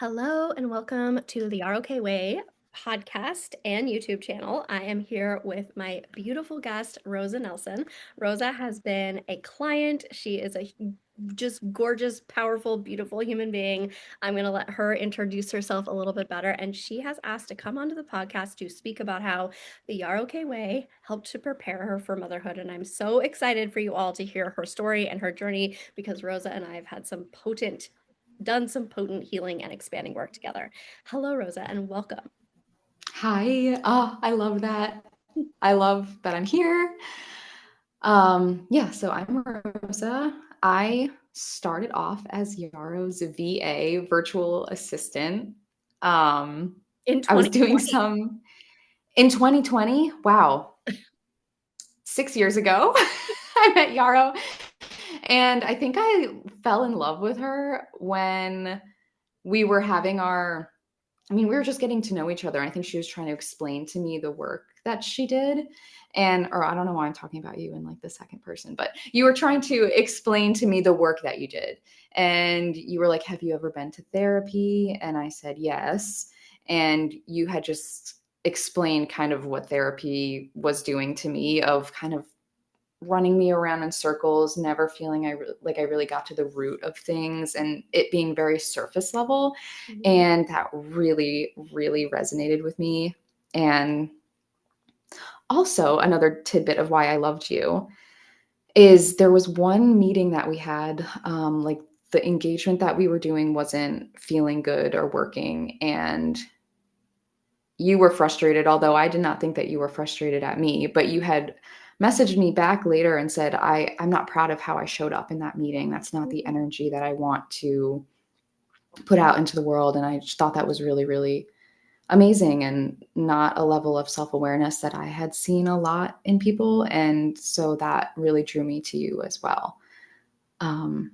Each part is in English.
Hello and welcome to the Yarrow Kae Way podcast and YouTube channel. I am here with my beautiful guest, Rosa Nelson. Rosa has been a client. She is a just gorgeous, powerful, beautiful human being. I'm going to let her introduce herself a little bit better. And she has asked to come onto the podcast to speak about how the Yarrow Kae Way helped to prepare her for motherhood. And I'm so excited for you all to hear her story and her journey because Rosa and I have had done some potent healing and expanding work together. Hello, Rosa, and welcome. Hi. I love that. I love that I'm here. So I'm Rosa. I started off as Yarrow's VA virtual assistant. Um, In I was doing 2020. some in 2020. Wow, 6 years ago, I met Yarrow, and I think I fell in love with her when we were having our we were just getting to know each other. I think she was trying to explain to me the work that she did. Or I don't know why I'm talking about you in like the second person, but you were trying to explain to me the work that you did. And you were like, have you ever been to therapy? And I said, yes. And you had just explained kind of what therapy was doing to me, of kind of running me around in circles, never feeling like I really got to the root of things, and it being very surface level. Mhm. And that really, really resonated with me. And also, another tidbit of why I loved you is there was one meeting that we had, like the engagement that we were doing wasn't feeling good or working. And you were frustrated, although I did not think that you were frustrated at me, but you had messaged me back later and said, I'm not proud of how I showed up in that meeting. That's not the energy that I want to put out into the world. And I just thought that was really, really amazing, and not a level of self-awareness that I had seen a lot in people. And so that really drew me to you as well. Um,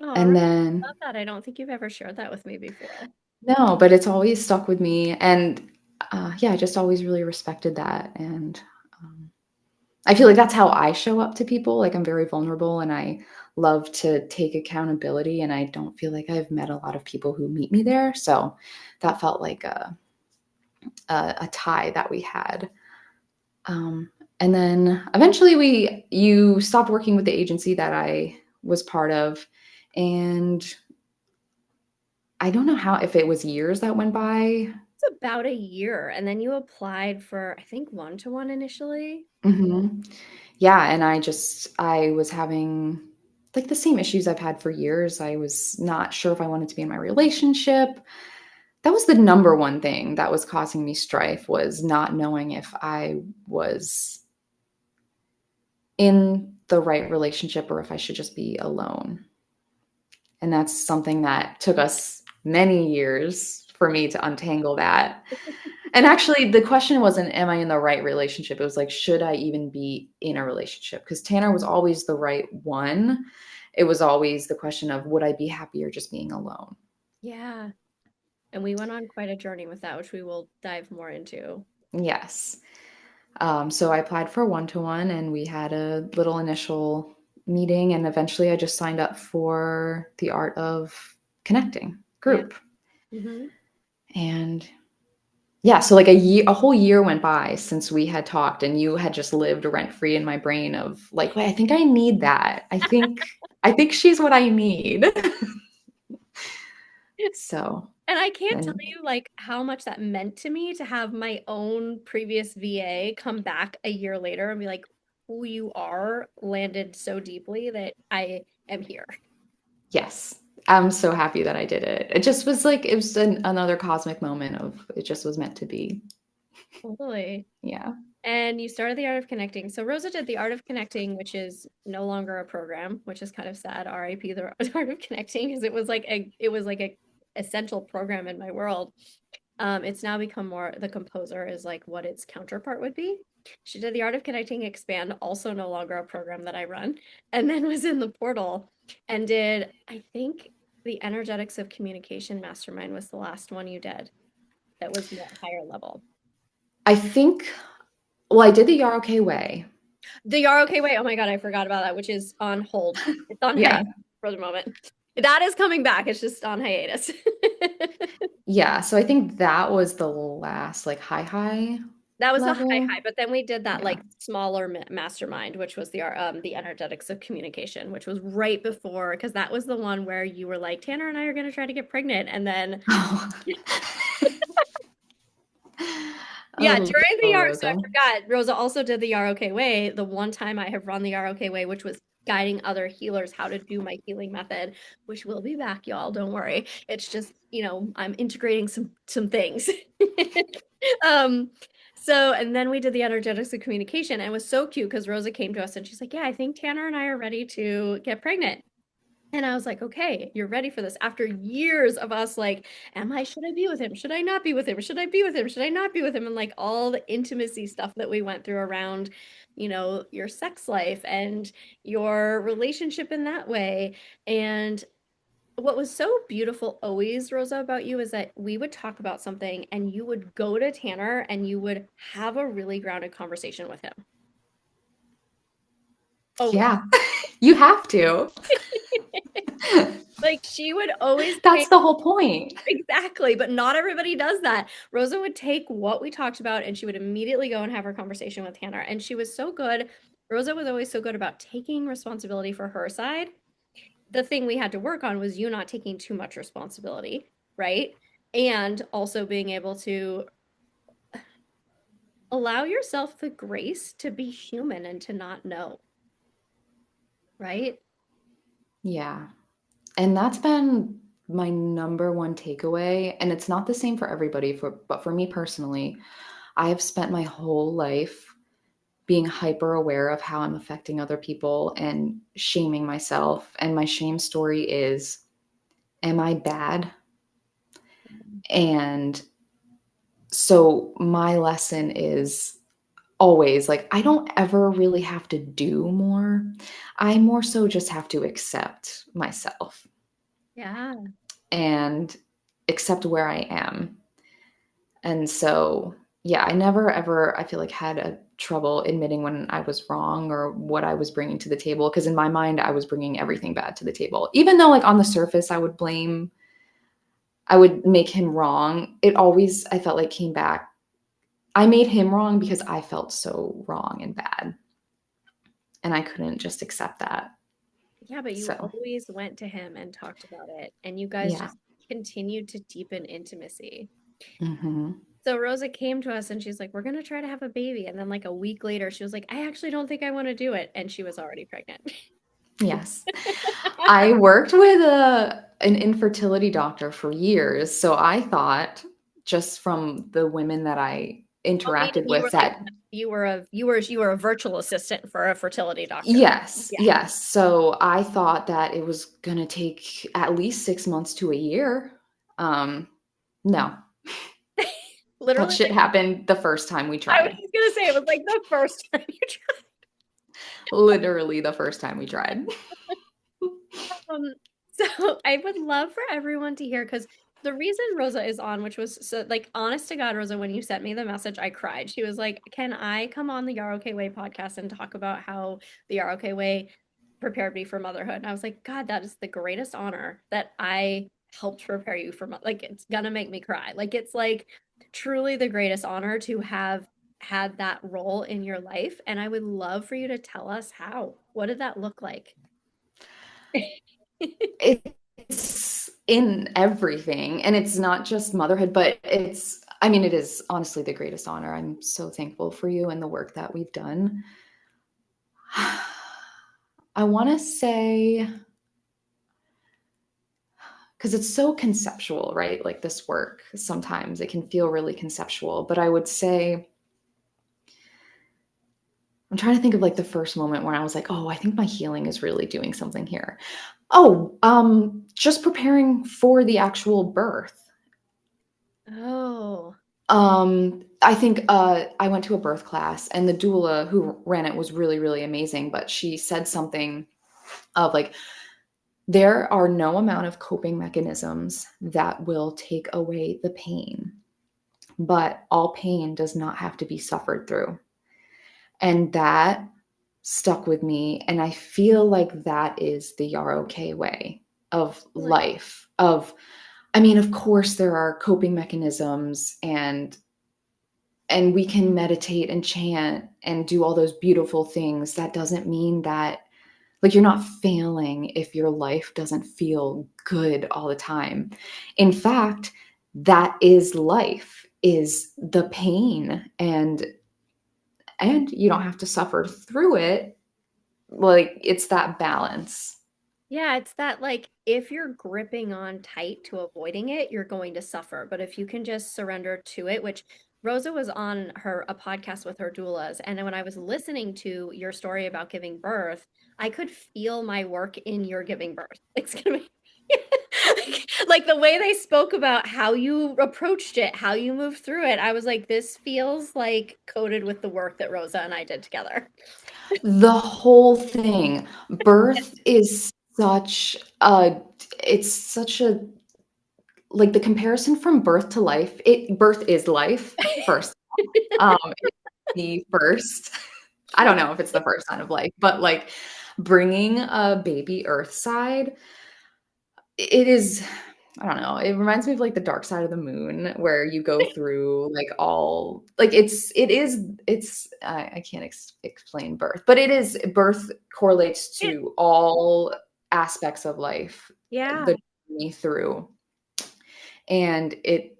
Oh, and Rosa, I then, love that. I don't think you've ever shared that with me before. no, but it's always stuck with me. And yeah, I just always really respected that. And I feel like that's how I show up to people. Like, I'm very vulnerable and I love to take accountability. And I don't feel like I've met a lot of people who meet me there. So that felt like a tie that we had. And then eventually you stopped working with the agency that I was part of. And I don't know if it was years that went by. It's about a year. And then you applied for, I think, one-to-one initially. Hmm. Yeah. And I was having like the same issues I've had for years. I was not sure if I wanted to be in my relationship. That was the number one thing that was causing me strife, was not knowing if I was in the right relationship or if I should just be alone. And that's something that took us many years for me to untangle that. And actually, the question wasn't, am I in the right relationship? It was like, should I even be in a relationship? Because Tanner was always the right one. It was always the question of, would I be happier just being alone? Yeah. And we went on quite a journey with that, which we will dive more into. Yes. So I applied for one to one, and we had a little initial meeting. And eventually, I just signed up for the Art of Connecting Yeah. group. Hmm. And yeah, so like a whole year went by since we had talked, and you had just lived rent free in my brain of like, wait, I think I need that. I think she's what I need. So And I can't tell then you like how much that meant to me to have my own previous VA come back a year later and be like, who you are landed so deeply that I am here. yes, I'm so happy that I did it. It just was like it was another cosmic moment of it just was meant to be. Totally. Yeah. And you started the Art of Connecting. So Rosa did the Art of Connecting, which is no longer a program, which is kind of sad. RIP the Art of Connecting, because it was like a essential program in my world. It's now become more the composer is like what its counterpart would be. She did the Art of Connecting Expand, also no longer a program that I run, and then was in the portal and did, I think, the Energetics of Communication Mastermind was the last one you did that was more higher level. I think, well, I did the Yarrow Kae Way. The Yarrow Kae Way. Oh my God, I forgot about that, which is on hold. It's on hiatus Yeah. for the moment. That is coming back. It's just on hiatus. Yeah, so I think that was the last like high That was the high level. high, but then we did that Yeah. like smaller mastermind, which was the energetics of communication, which was right before because that was the one where you were like Tanner and I are going to try to get pregnant, and then Oh, yeah, oh, during the oh, Yarrow, so I Rosa. forgot, Rosa also did the Yarrow Kae Way. The one time I have run the Yarrow Kae Way, which was guiding other healers how to do my healing method, which will be back, y'all. Don't worry. It's just, I'm integrating some things. Um, so and then we did the energetics of communication, and it was so cute because Rosa came to us and she's like, "Yeah, I think Tanner and I are ready to get pregnant." And I was like, okay, you're ready for this. After years of us like, should I be with him? Should I not be with him? Should I be with him? Should I not be with him? And like all the intimacy stuff that we went through around, your sex life and your relationship in that way. And what was so beautiful always, Rosa, about you is that we would talk about something and you would go to Tanner and you would have a really grounded conversation with him. Always. Yeah, you have to. Like she would always That's the whole point. exactly, but not everybody does that. Rosa would take what we talked about and she would immediately go and have her conversation with Tanner. And she was so good. Rosa was always so good about taking responsibility for her side. The thing we had to work on was you not taking too much responsibility, right? And also being able to allow yourself the grace to be human and to not know, right? Yeah. And that's been my number one takeaway. And it's not the same for everybody, but for me personally, I have spent my whole life being hyper aware of how I'm affecting other people and shaming myself. And my shame story is, am I bad? And so my lesson is always like, I don't ever really have to do more. I more so just have to accept myself Yeah. and accept where I am. And so, yeah, I never ever, I feel like, had a trouble admitting when I was wrong or what I was bringing to the table. Cause in my mind, I was bringing everything bad to the table. Even though, like, on the surface, I would make him wrong. It always, I felt like, came back. I made him wrong because I felt so wrong and bad. And I couldn't just accept that. Yeah, but you So, always went to him and talked about it, and you guys yeah. just continued to deepen intimacy. Hmm. So Rosa came to us and she's like, "We're gonna try to have a baby." And then like a week later, she was like, "I actually don't think I want to do it." And she was already pregnant. Yes. I worked with an infertility doctor for years. So I thought, just from the women that I Oh, meaning interacted you were with, like that you were a virtual assistant for a fertility doctor. yes, Yeah. yes. So I thought that it was going to take at least 6 months to a year. Um, no, that Literally, shit like happened the first time we I was tried. just gonna say, it was like the first time you Literally the first time we tried. Um, so I would love for everyone to hear because the reason Rosa is on, which was so like honest to God, Rosa, when you sent me the message, I cried. She was like, "Can I come on the Yarrow Kae Way podcast and talk about how the Yarrow Kae Way prepared me for motherhood?" And I was like, "God, that is the greatest honor that I helped prepare you for like it's gonna make me cry. Like it's like truly the greatest honor to have had that role in your life. And I would love for you to tell us how. What did that look like?" It's in everything, and it's not just motherhood, but I mean, it is honestly the greatest honor. I'm so thankful for you and the work that we've done. I want to say, because it's so conceptual, right? Like this work, sometimes it can feel really conceptual, but I would say, I'm trying to think of like the first moment where I was like, oh, I think my healing is really doing something here. Oh, just preparing for the actual birth. Oh, I think I went to a birth class, and the doula who ran it was really, really amazing. But she said something of like, there are no amount of coping mechanisms that will take away the pain, but all pain does not have to be suffered through. And that stuck with me. And I feel like that is the Yarrow Kae way of like life, of I mean, of course, there are coping mechanisms, and we can meditate and chant and do all those beautiful things. That doesn't mean that, like, you're not failing if your life doesn't feel good all the time. In fact, that is life, is the pain, and you don't have to suffer through it. Like, it's that balance. Yeah, it's that like if you're gripping on tight to avoiding it, you're going to suffer. But if you can just surrender to it, which Rosa was on her a podcast with her doulas, and then when I was listening to your story about giving birth, I could feel my work in your giving birth. It's gonna be like the way they spoke about how you approached it, how you moved through it. I was like, this feels like coated with the work that Rosa and I did together. The whole thing. Birth is such a, it's such a, like, the comparison from birth to life, birth is life first. It's the first. I don't know if it's the first sign of life, but like bringing a baby earthside, it is, I don't know, it reminds me of like the dark side of the moon where you go through like all, like I can't explain birth, but it is, birth correlates It, to all aspects of life, yeah. the journey through. And it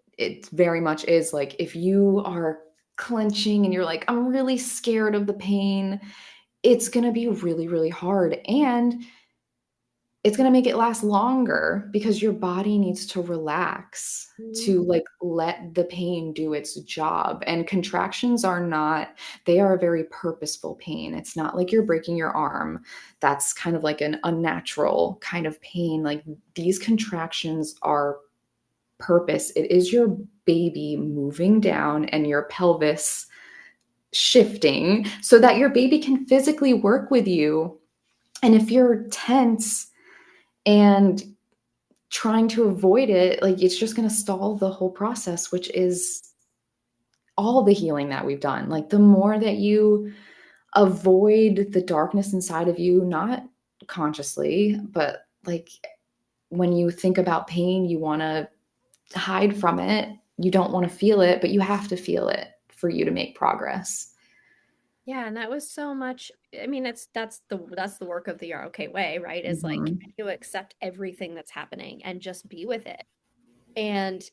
very much is like, if you are clenching and you're like, I'm really scared of the pain, it's going to be really, really hard. And it's going to make it last longer because your body needs to relax, Mhm. to like let the pain do its job. And contractions are not, they are a very purposeful pain. It's not like you're breaking your arm. That's kind of like an unnatural kind of pain. Like, these contractions are purpose. It is your baby moving down and your pelvis shifting so that your baby can physically work with you. And if you're tense and trying to avoid it, like, it's just going to stall the whole process, which is all the healing that we've done. Like, the more that you avoid the darkness inside of you, not consciously, but like when you think about pain, you want to hide from it. You don't want to feel it, but you have to feel it for you to make progress. Yeah, and that was so much. I mean, it's that's the work of the Yarrow Kae Way, right? Is like Mhm. to accept everything that's happening and just be with it. And,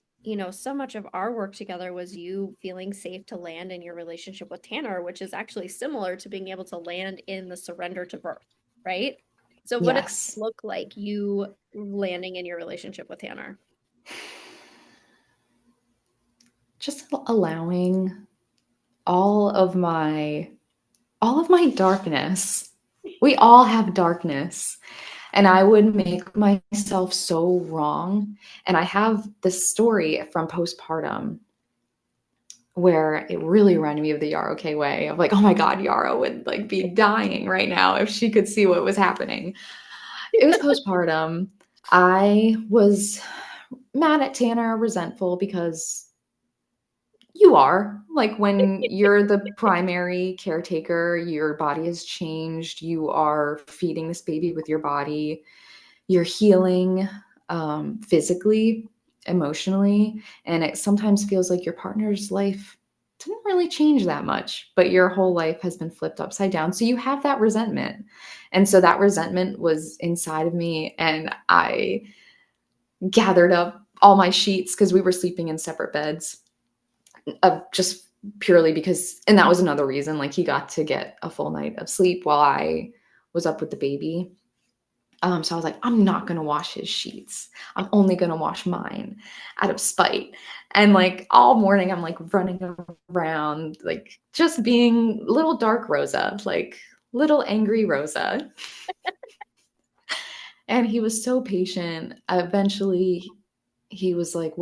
so much of our work together was you feeling safe to land in your relationship with Tanner, which is actually similar to being able to land in the surrender to birth, right? So what did it Yes. look like you landing in your relationship with Tanner? Just allowing all of my all of my darkness. We all have darkness. And I would make myself so wrong. And I have this story from postpartum where it really reminded me of the Yarrow Kae Way of like, oh my God, Yarrow would like be dying right now if she could see what was happening. It was postpartum. I was mad at Tanner, resentful, because you are like, when you're the primary caretaker, your body has changed. You are feeding this baby with your body. You're healing, physically, emotionally, and it sometimes feels like your partner's life didn't really change that much, but your whole life has been flipped upside down. So you have that resentment. And so that resentment was inside of me, and I gathered up all my sheets because we were sleeping in separate beds, just purely because, and that was another reason, like, he got to get a full night of sleep while I was up with the baby. So I was like, I'm not gonna wash his sheets. I'm only gonna wash mine out of spite. And like all morning, I'm like running around, like just being little dark Rosa, like little angry Rosa. And he was so patient. Eventually, he was like,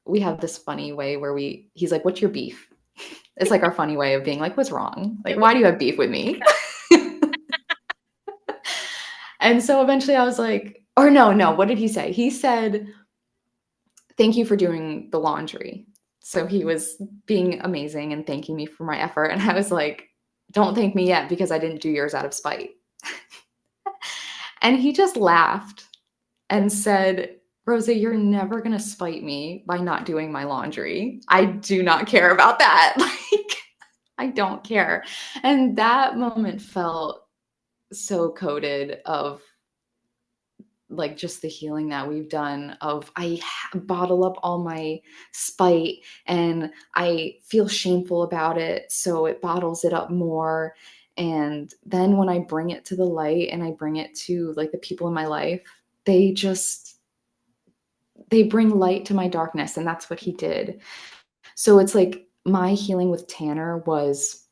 we have this funny way where he's like, what's your beef? It's like our funny way of being like, what's wrong? Like, why do you have beef with me? And so eventually I was like, or no, no, what did he say? He said, thank you for doing the laundry. So he was being amazing and thanking me for my effort. And I was like, don't thank me yet because I didn't do yours out of spite. And he just laughed and said, Rosa, you're never going to spite me by not doing my laundry. I do not care about that. Like, I don't care. And that moment felt so coded of like just the healing that we've done of bottle up all my spite and I feel shameful about it, so it bottles it up more. And then when I bring it to the light and I bring it to like the people in my life, they just they bring light to my darkness, and that's what he did. So it's like my healing with Tanner was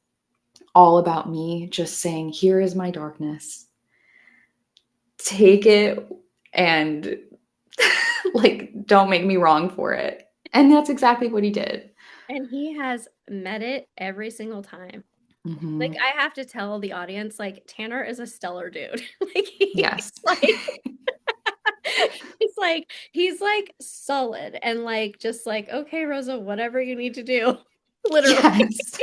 all about me just saying, here is my darkness, take it, and like don't make me wrong for it. And that's exactly what he did. And he has met it every single time. Like Mm-hmm. I have to tell the audience, like Tanner is a stellar dude. Like he's Yes. like he's like solid and like just like, okay, Rosa, whatever you need to do. Literally. Yes.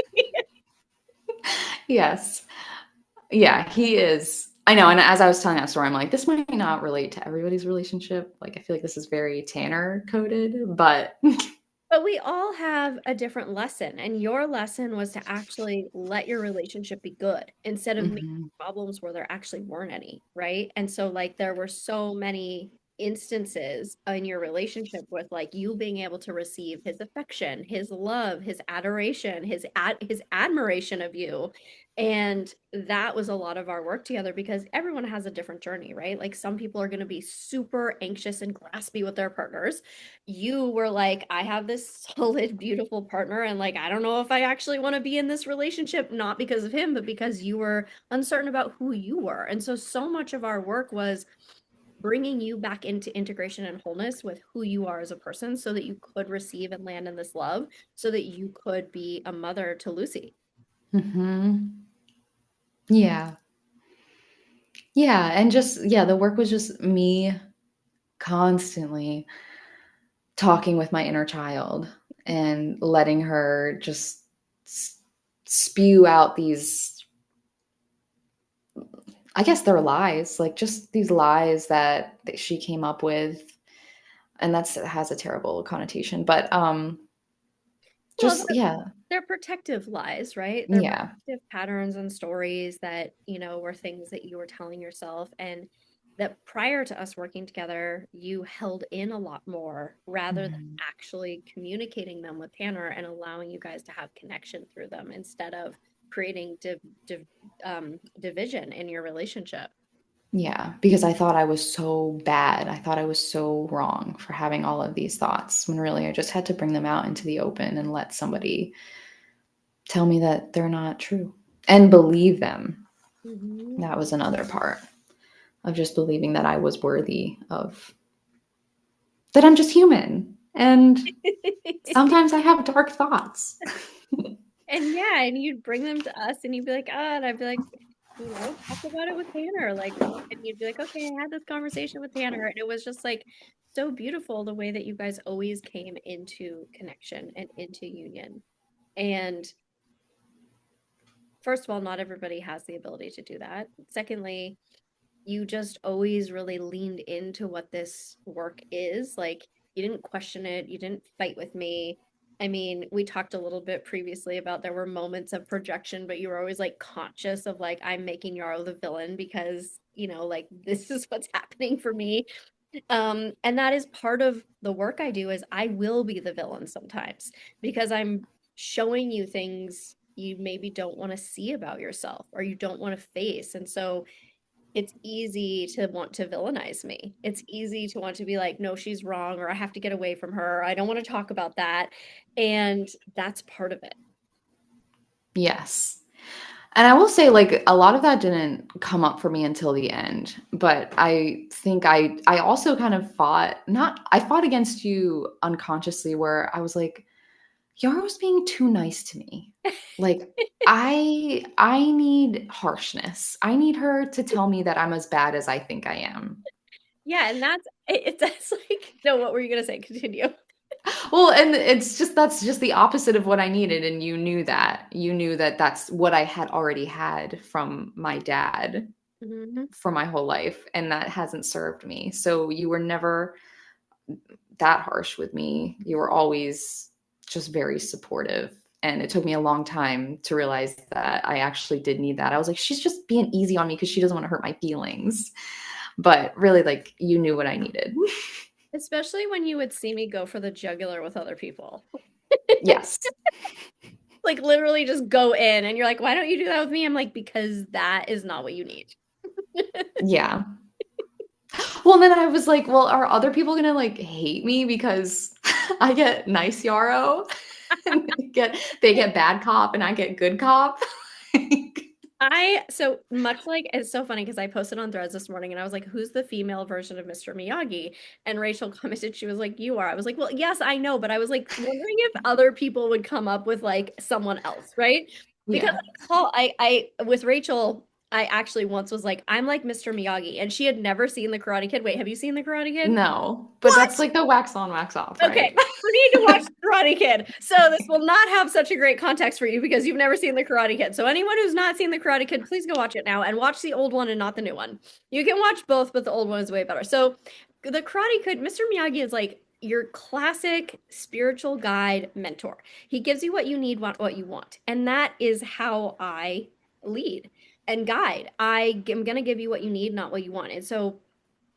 Yes. Yeah, he is. I know. And as I was telling that story, I'm like, this might not relate to everybody's relationship. Like, I feel like this is very Tanner coded, but But we all have a different lesson, and your lesson was to actually let your relationship be good instead of making Mhm. problems where there actually weren't any, right? And so, like, there were so many instances in your relationship with like you being able to receive his affection, his love, his adoration, his admiration of you. And that was a lot of our work together because everyone has a different journey, right? Like some people are going to be super anxious and graspy with their partners. You were like, I have this solid, beautiful partner, and like, I don't know if I actually want to be in this relationship, not because of him, but because you were uncertain about who you were. And so, so much of our work was bringing you back into integration and wholeness with who you are as a person so that you could receive and land in this love, so that you could be a mother to Lucy. Mhm. Yeah. Yeah. And just, yeah, the work was just me constantly talking with my inner child and letting her just spew out these, I guess they're lies, like just these lies that she came up with. And that's has a terrible connotation, but Well, just yeah. they're protective lies, right? They're Yeah. protective patterns and stories that, were things that you were telling yourself and that prior to us working together, you held in a lot more rather than Mhm. actually communicating them with Tanner and allowing you guys to have connection through them instead of creating division in your relationship. Yeah, because I thought I was so bad. I thought I was so wrong for having all of these thoughts when really I just had to bring them out into the open and let somebody tell me that they're not true and believe them. Hmm. That was another part of just believing that I was worthy of that I'm just human and sometimes I have dark thoughts. And yeah, and you'd bring them to us and you'd be like, ah, and I'd be like, talk about it with Tanner. Like, and you'd be like, okay, I had this conversation with Tanner. And it was just like so beautiful the way that you guys always came into connection and into union. And first of all, not everybody has the ability to do that. Secondly, you just always really leaned into what this work is. Like, you didn't question it, you didn't fight with me. I mean, we talked a little bit previously about there were moments of projection, but you were always like conscious of like, I'm making Yarrow the villain because, like this is what's happening for me. And that is part of the work I do is I will be the villain sometimes because I'm showing you things you maybe don't want to see about yourself or you don't want to face. And so it's easy to want to villainize me. It's easy to want to be like, no, she's wrong, or I have to get away from her. I don't want to talk about that. And that's part of it. Yes. And I will say, like, a lot of that didn't come up for me until the end. But I think I also kind of I fought against you unconsciously where I was like, Yarrow's being too nice to me. Like, I need harshness. I need her to tell me that I'm as bad as I think I am. Yeah, and that's like, no, what were you gonna say? Continue. Well, and that's just the opposite of what I needed, and you knew that. You knew that that's what I had already had from my dad Hmm. for my whole life, and that hasn't served me. So you were never that harsh with me. You were always just very supportive. And it took me a long time to realize that I actually did need that. I was like, she's just being easy on me because she doesn't want to hurt my feelings. But really, like, you knew what I needed. Especially when you would see me go for the jugular with other people. Yes. Like literally just go in and you're like, why don't you do that with me? I'm like, because that is not what you need. Yeah. Well, then I was like, well, are other people gonna like hate me because I get nice Yarrow and they get bad cop and I get good cop? Like, So much like it's so funny because I posted on Threads this morning and I was like, who's the female version of Mr. Miyagi? And Rachel commented, she was like, you are. I was like, well, yes, I know, but I was like wondering if other people would come up with like someone else, right? Because yeah. I with Rachel, I actually once was like, I'm like Mr. Miyagi, and she had never seen the Karate Kid. Wait, have you seen the Karate Kid? No, but What? that's like the wax on, wax off, Okay, right? you need to watch The Karate Kid. So this will not have such a great context for you because you've never seen The Karate Kid. So anyone who's not seen The Karate Kid, please go watch it now and watch the old one and not the new one. You can watch both, but the old one is way better. So The Karate Kid, Mr. Miyagi is like your classic spiritual guide mentor. He gives you what you need, want what you want. And that is how I lead and guide. I am going to give you what you need, not what you want. And so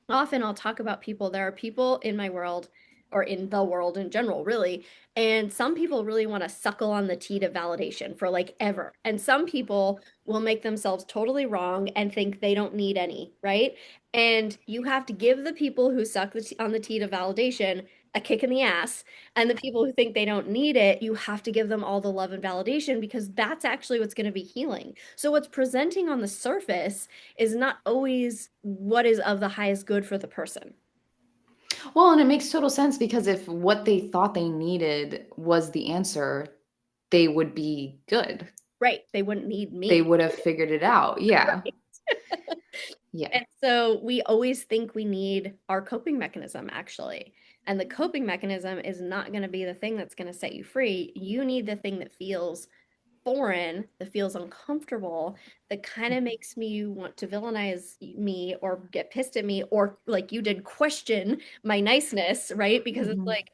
often I'll talk about people. There are people in my world or in the world in general, really. And some people really want to suckle on the teat of validation for like ever. And some people will make themselves totally wrong and think they don't need any, right? And you have to give the people who suck on the teat of validation a kick in the ass. And the people who think they don't need it, you have to give them all the love and validation because that's actually what's going to be healing. So, what's presenting on the surface is not always what is of the highest good for the person. Well, and it makes total sense because if what they thought they needed was the answer, they would be good. Right. They wouldn't need They me. would have figured it out. Yeah. Right. Yeah. And so we always think we need our coping mechanism, actually. And the coping mechanism is not going to be the thing that's going to set you free. You need the thing that feels foreign, that feels uncomfortable, that kind of makes me want to villainize me or get pissed at me or, like you did, question my niceness, right? Because it's Mhm. like,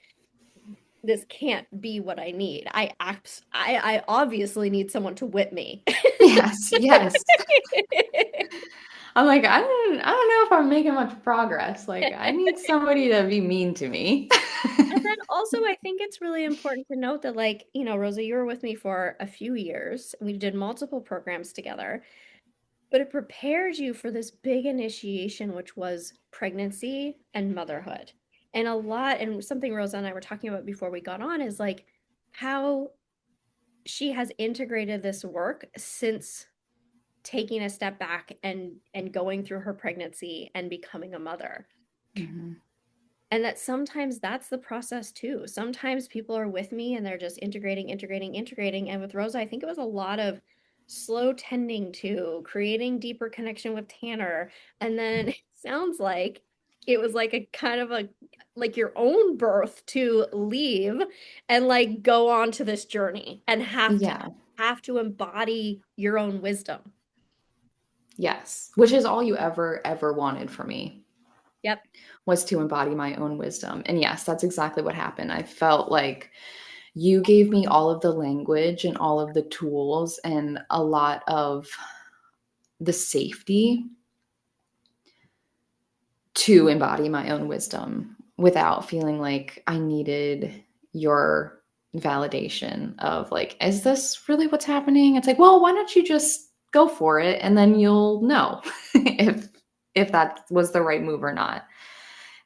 this can't be what I need. I obviously need someone to whip me. Yes, yes. I'm like, I don't know if I'm making much progress. Like, I need somebody to be mean to me. And then also, I think it's really important to note that, like, Rosa, you were with me for a few years. We did multiple programs together, but it prepared you for this big initiation, which was pregnancy and motherhood. And and something Rosa and I were talking about before we got on is like how she has integrated this work since taking a step back and going through her pregnancy and becoming a mother. Mhm. And that sometimes that's the process too. Sometimes people are with me and they're just integrating, integrating, integrating. And with Rosa, I think it was a lot of slow tending to creating deeper connection with Tanner. And then it sounds like it was like a kind of a like your own birth to leave and like go on to this journey and Yeah. have to embody your own wisdom. Yes. Which is all you ever wanted for me, Yep. was to embody my own wisdom. And yes, that's exactly what happened. I felt like you gave me all of the language and all of the tools and a lot of the safety to embody my own wisdom without feeling like I needed your validation of like, is this really what's happening? It's like, well, why don't you just go for it and then you'll know if that was the right move or not.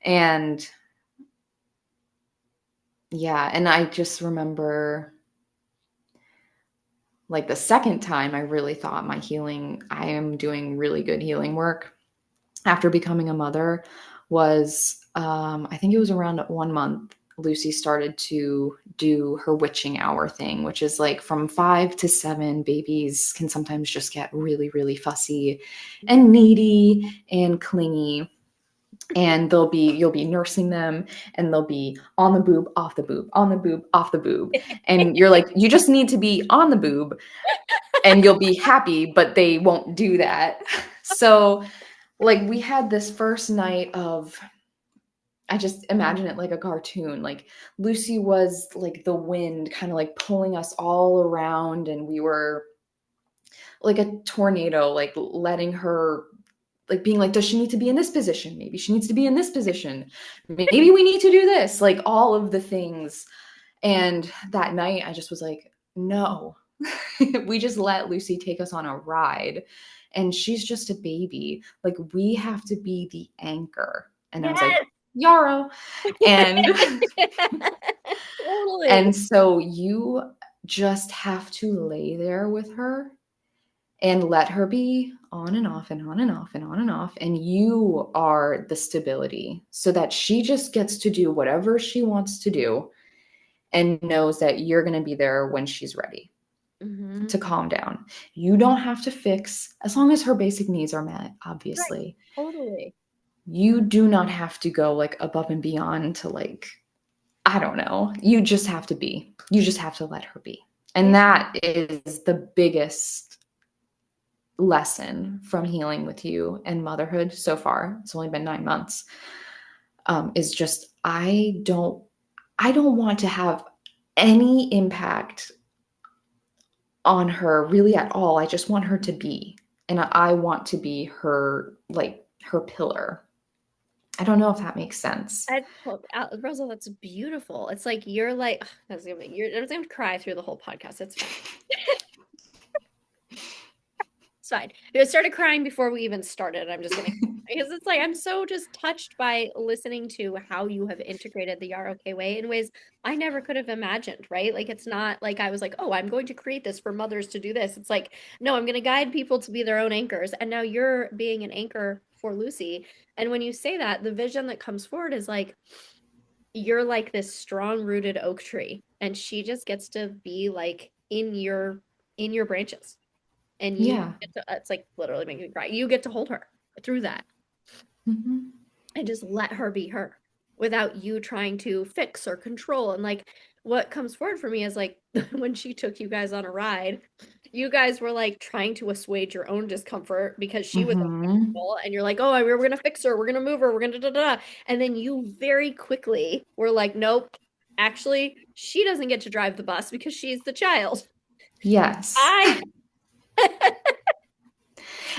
And yeah, and I just remember like the second time I really thought I am doing really good healing work after becoming a mother was I think it was around 1 month. Lucy started to do her witching hour thing, which is like from 5 to 7. Babies can sometimes just get really, really fussy and needy and clingy. And you'll be nursing them and they'll be on the boob, off the boob, on the boob, off the boob. And you're like, you just need to be on the boob and you'll be happy, but they won't do that. So like we had this first night of I just imagine it like a cartoon. Like Lucy was like the wind kind of like pulling us all around, and we were like a tornado, like letting her, like being like, does she need to be in this position? Maybe she needs to be in this position. Maybe we need to do this, like all of the things. And that night I just was like, no. We just let Lucy take us on a ride, and she's just a baby. Like we have to be the anchor. And I was like, Yes. Yarrow. And Totally. and so you just have to lay there with her and let her be on and off and on and off and on and off. And you are the stability so that she just gets to do whatever she wants to do and knows that you're going to be there when she's ready Hmm. to calm down. You don't have to fix, as long as her basic needs are met, Right. obviously. Totally. You do not have to go like above and beyond to like, I don't know. You just have to be. You just have to let her be. And Yeah. that is the biggest lesson from healing with you and motherhood so far. It's only been 9 months. Is just I don't want to have any impact on her really at all. I just want her to be, and I want to be her, like her pillar. I don't know if that makes sense. Rosa, that's beautiful. It's like you're like I'm gonna cry through the whole podcast. It's fine. It's fine. I started crying before we even started. I'm just gonna because it's like I'm so just touched by listening to how you have integrated the Yarrow Kae Way in ways I never could have imagined, right? Like it's not like I was like, oh, I'm going to create this for mothers to do this. It's like, no, I'm gonna guide people to be their own anchors. And now you're being an anchor for Lucy. And when you say that, the vision that comes forward is like you're like this strong rooted oak tree, and she just gets to be like in your branches, and you Yeah. get to, it's like literally making me cry. You get to hold her through that Hmm. and just let her be her without you trying to fix or control. And like what comes forward for me is like when she took you guys on a ride, you guys were like trying to assuage your own discomfort because she was Hmm. uncomfortable, and you're like, oh, we're gonna fix her, we're gonna move her, we're gonna da da da. And then you very quickly were like, nope, actually, she doesn't get to drive the bus because she's the child. Yes. I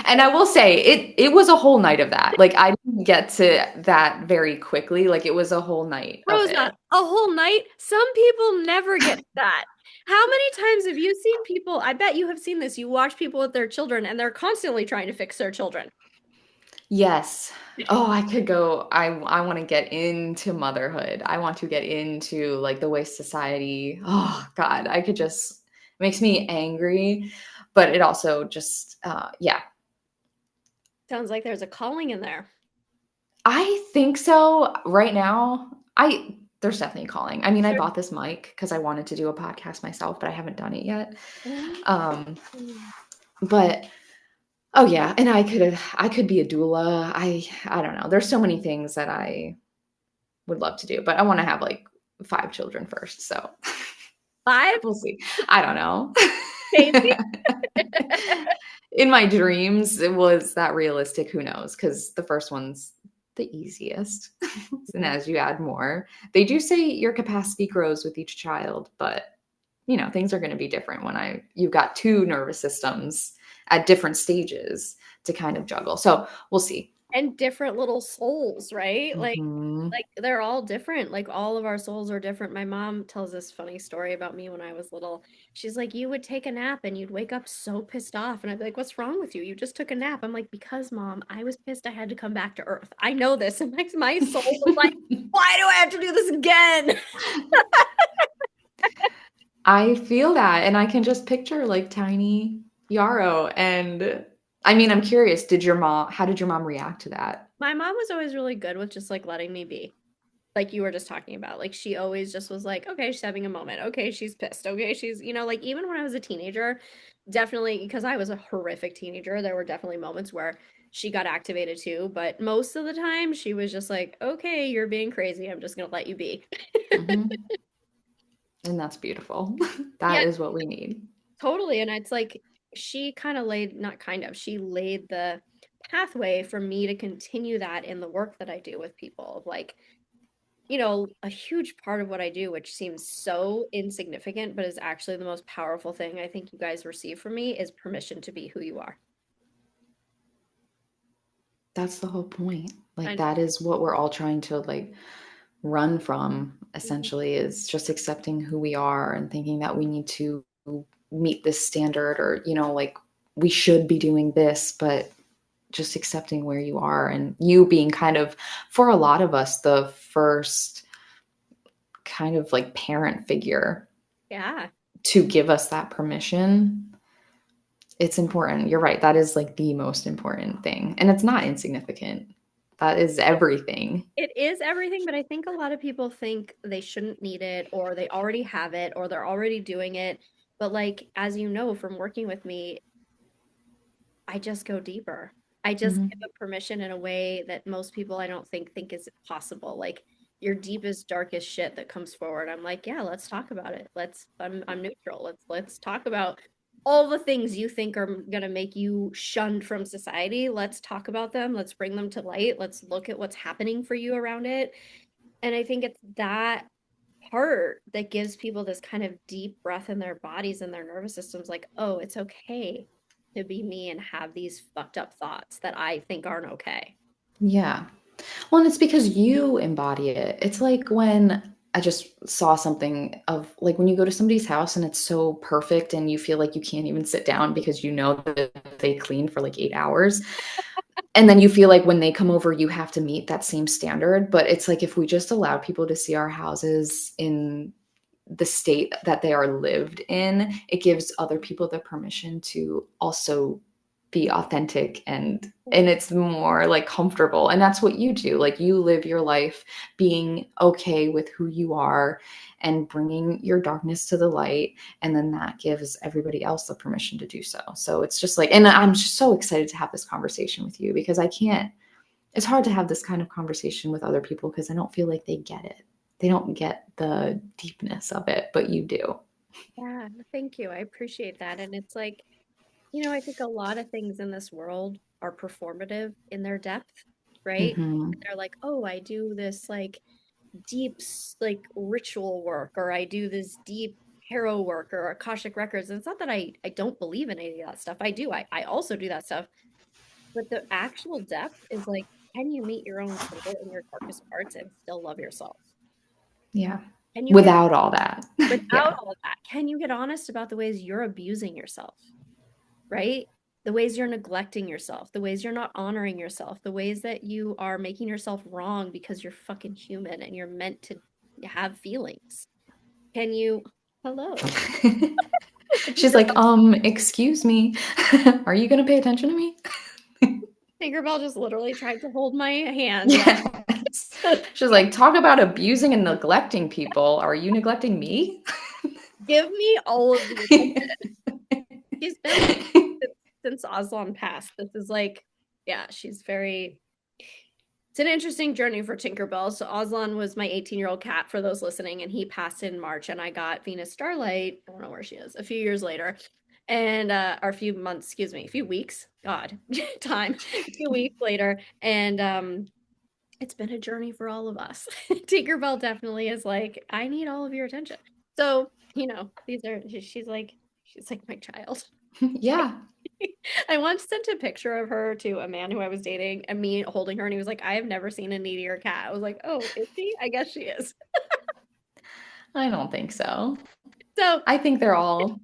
And I will say it was a whole night of that. Like I didn't get to that very quickly. Like it was a whole night of Rosa, it. a whole night? Some people never get that. How many times have you seen people? I bet you have seen this. You watch people with their children and they're constantly trying to fix their children. Yes. Oh, I could go. I want to get into motherhood. I want to get into like the way society. Oh God, I could just it makes me angry, but it also just yeah. Sounds like there's a calling in there. I think so. Right now, I there's definitely calling. I mean, I Sure. bought this mic because I wanted to do a podcast myself, but I haven't done it yet. Oh. Um, but oh yeah, and I could be a doula. I don't know. There's so many things that I would love to do, but I want to have like 5 children first. So Five? we'll see. I don't know. Baby? In my dreams, it was that realistic. Who knows? Because the first one's the easiest. And as you add more, they do say your capacity grows with each child, but things are going to be different when you've got two nervous systems at different stages to kind of juggle. So we'll see. And different little souls, right? Hmm. Like they're all different. Like all of our souls are different. My mom tells this funny story about me when I was little. She's like, you would take a nap and you'd wake up so pissed off. And I'd be like, what's wrong with you? You just took a nap. I'm like, because mom, I was pissed I had to come back to Earth. I know this. And my soul was like, why do I have to do this again? I feel that, and I can just picture like tiny Yarrow. And I mean, I'm curious, how did your mom react to that? My mom was always really good with just like letting me be. Like you were just talking about. Like she always just was like, okay, she's having a moment. Okay, she's pissed. Okay, she's, like even when I was a teenager, definitely because I was a horrific teenager, there were definitely moments where she got activated too, but most of the time she was just like, okay, you're being crazy. I'm just gonna let you be. Hmm. And that's beautiful. Yeah, That is what we need. totally. And it's like she kind of laid, not kind of, she laid the pathway for me to continue that in the work that I do with people. Like a huge part of what I do, which seems so insignificant, but is actually the most powerful thing I think you guys receive from me, is permission to be who you are. That's the whole point. Like I that is what we're all trying to like run from Mhm. essentially is just accepting who we are and thinking that we need to meet this standard or like we should be doing this, but just accepting where you are and you being kind of for a lot of us the first kind of like parent figure Yeah. to give us that permission. It's important. You're right. That is like the most important thing. And it's not insignificant. That is everything. It is everything, but I think a lot of people think they shouldn't need it or they already have it or they're already doing it. But like, as you know from working with me, I just go deeper. I just give Mhm. a permission in a way that most people I don't think is possible. Like your deepest, darkest shit that comes forward. I'm like, yeah, let's talk about it. I'm neutral. Let's talk about all the things you think are gonna make you shunned from society. Let's talk about them. Let's bring them to light. Let's look at what's happening for you around it. And I think it's that part that gives people this kind of deep breath in their bodies and their nervous systems like, oh, it's okay to be me and have these fucked up thoughts that I think aren't okay. Yeah. Well, and it's because you embody it. It's like when I just saw something of like when you go to somebody's house and it's so perfect and you feel like you can't even sit down because you know that they cleaned for like 8 hours. And then you feel like when they come over, you have to meet that same standard. But it's like if we just allow people to see our houses in the state that they are lived in, it gives other people the permission to also be authentic and it's more like comfortable. And that's what you do. Like you live your life being okay with who you are and bringing your darkness to the light, and then that gives everybody else the permission to do so. So it's just like, and I'm just so excited to have this conversation with you because I can't, it's hard to have this kind of conversation with other people because I don't feel like they get it. They don't get the deepness of it, but you do. Yeah, thank you. I appreciate that. And it's like, I think a lot of things in this world are performative in their depth, right? Mm-hmm. They're like, oh, I do this like deep like ritual work or I do this deep tarot work or Akashic records. And it's not that I don't believe in any of that stuff. I do. I also do that stuff. But the actual depth is like, can you meet your own soul in your darkest parts and still love yourself? Yeah. Can you get Without all that. without Yeah. all of that? Can you get honest about the ways you're abusing yourself, right? The ways you're neglecting yourself, the ways you're not honoring yourself, the ways that you are making yourself wrong because you're fucking human and you're meant to have feelings. Can you, hello, She's like, excuse me. Are you going to pay attention to me? Tinkerbell just literally tried to hold my hand while Yes. She's like, talk about abusing and neglecting people. Are you neglecting me? give me all of the attention. She's been like since Aslan passed. This is like, yeah, she's very. It's an interesting journey for Tinkerbell. So Aslan was my 18-year-old cat for those listening, and he passed in March, and I got Venus Starlight. I don't know where she is. A few years later, and or a few months, excuse me, a few weeks. God, time. A few weeks later, and it's been a journey for all of us. Tinkerbell definitely is like, I need all of your attention. So, these are she's like my child. Yeah. I once sent a picture of her to a man who I was dating and me holding her, and he was like, I have never seen a needier cat. I was like, oh, is she? I guess she is. I don't think so. So I think they're all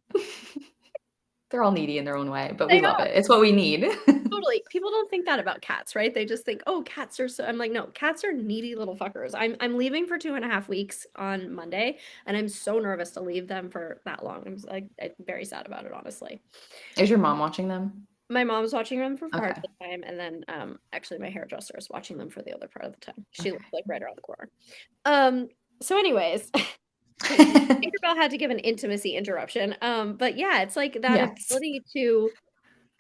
needy in their own way, but we they love are it. It's what we need. totally. People don't think that about cats, right? They just think, oh, cats are so. I'm like, no, cats are needy little fuckers. I'm leaving for 2.5 weeks on Monday, and I'm so nervous to leave them for that long. I'm very sad about it, honestly. Is your mom watching them? My mom's watching them for part of Okay. the time, and then actually my hairdresser is watching them for the other part of the time. She lives Okay. like right around the corner. So anyways, Tinkerbell had to give an intimacy interruption. But yeah, it's like that Yes. ability to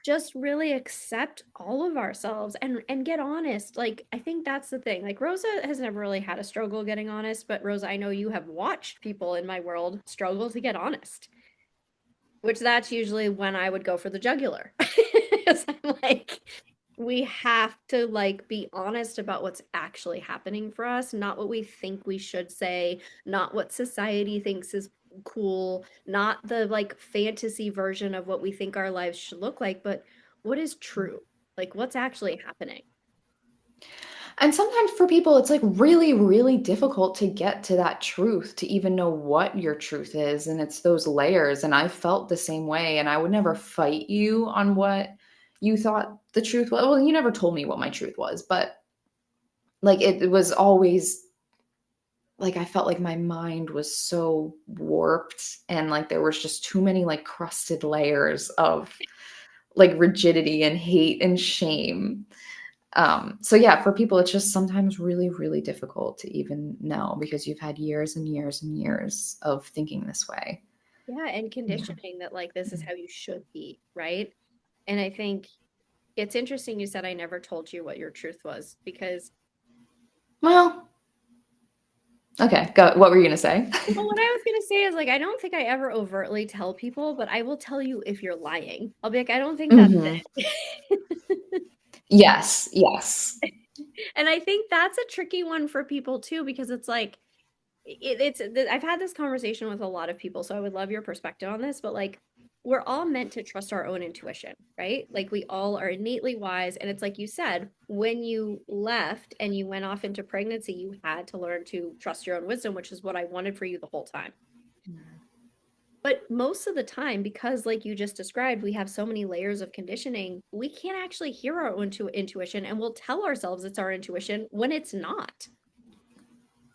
just really accept all of ourselves and get honest. Like I think that's the thing. Like Rosa has never really had a struggle getting honest, but Rosa, I know you have watched people in my world struggle to get honest, which that's usually when I would go for the jugular. I'm like, we have to like be honest about what's actually happening for us, not what we think we should say, not what society thinks is cool, not the like fantasy version of what we think our lives should look like, but what is true? Like what's actually happening? And sometimes for people, it's like really, really difficult to get to that truth, to even know what your truth is. And it's those layers. And I felt the same way. And I would never fight you on what you thought the truth was. Well, you never told me what my truth was, but like it was always like I felt like my mind was so warped and like there was just too many like crusted layers of like rigidity and hate and shame. So yeah, for people, it's just sometimes really, really difficult to even know because you've had years and years and years of thinking this way. Yeah, and Yeah. conditioning that like this is how you should be, right? And I think it's interesting you said I never told you what your truth was because Well, okay. Go. What were you gonna say? well, what I was gonna say is like I don't think I ever overtly tell people, but I will tell you if you're lying. I'll be like, I don't think that's Hmm. it. Yes. Yes. And I think that's a tricky one for people too, because it's like I've had this conversation with a lot of people, so I would love your perspective on this, but like we're all meant to trust our own intuition, right? Like we all are innately wise. And it's like you said, when you left and you went off into pregnancy, you had to learn to trust your own wisdom, which is what I wanted for you the whole time. But most of the time, because like you just described, we have so many layers of conditioning, we can't actually hear our own intuition and we'll tell ourselves it's our intuition when it's not.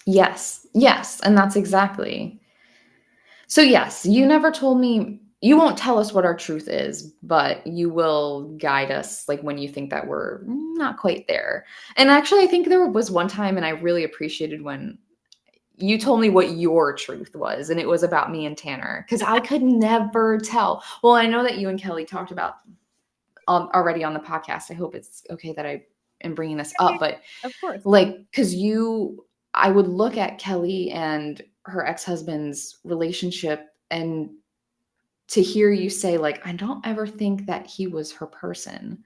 Yes. Yes. And that's exactly. So yes, you never told me you won't tell us what our truth is, but you will guide us like when you think that we're not quite there. And actually I think there was one time and I really appreciated when you told me what your truth was and it was about me and Tanner because I could never tell. Well, I know that you and Kelly talked about already on the podcast. I hope it's okay that I am bringing this Yeah, up, but of course. like cuz you I would look at Kelly and her ex-husband's relationship and to hear you say like I don't ever think that he was her person,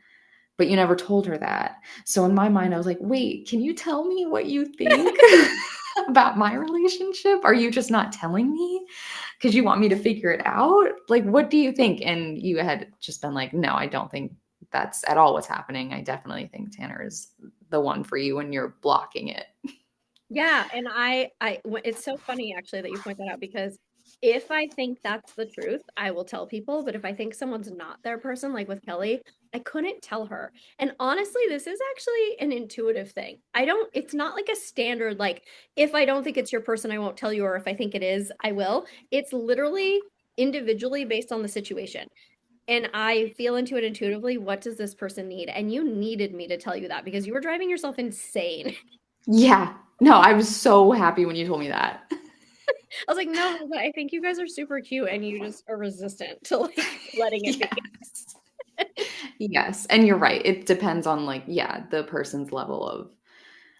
but you never told her that. So in my mind I was like, wait, can you tell me what you think about my relationship? Are you just not telling me because you want me to figure it out? Like what do you think? And you had just been like, no, I don't think that's at all what's happening. I definitely think Tanner is the one for you and you're blocking it. Yeah, and it's so funny actually that you point that out because if I think that's the truth, I will tell people. But if I think someone's not their person, like with Kelly, I couldn't tell her. And honestly, this is actually an intuitive thing. It's not like a standard, like, if I don't think it's your person, I won't tell you, or if I think it is, I will. It's literally individually based on the situation. And I feel into it intuitively. What does this person need? And you needed me to tell you that because you were driving yourself insane. Yeah. No, I was so happy when you told me that. I was like, no, but I think you guys are super cute and you just are resistant to like letting it be. Yes. Yes. And you're right. It depends on like, yeah, the person's level of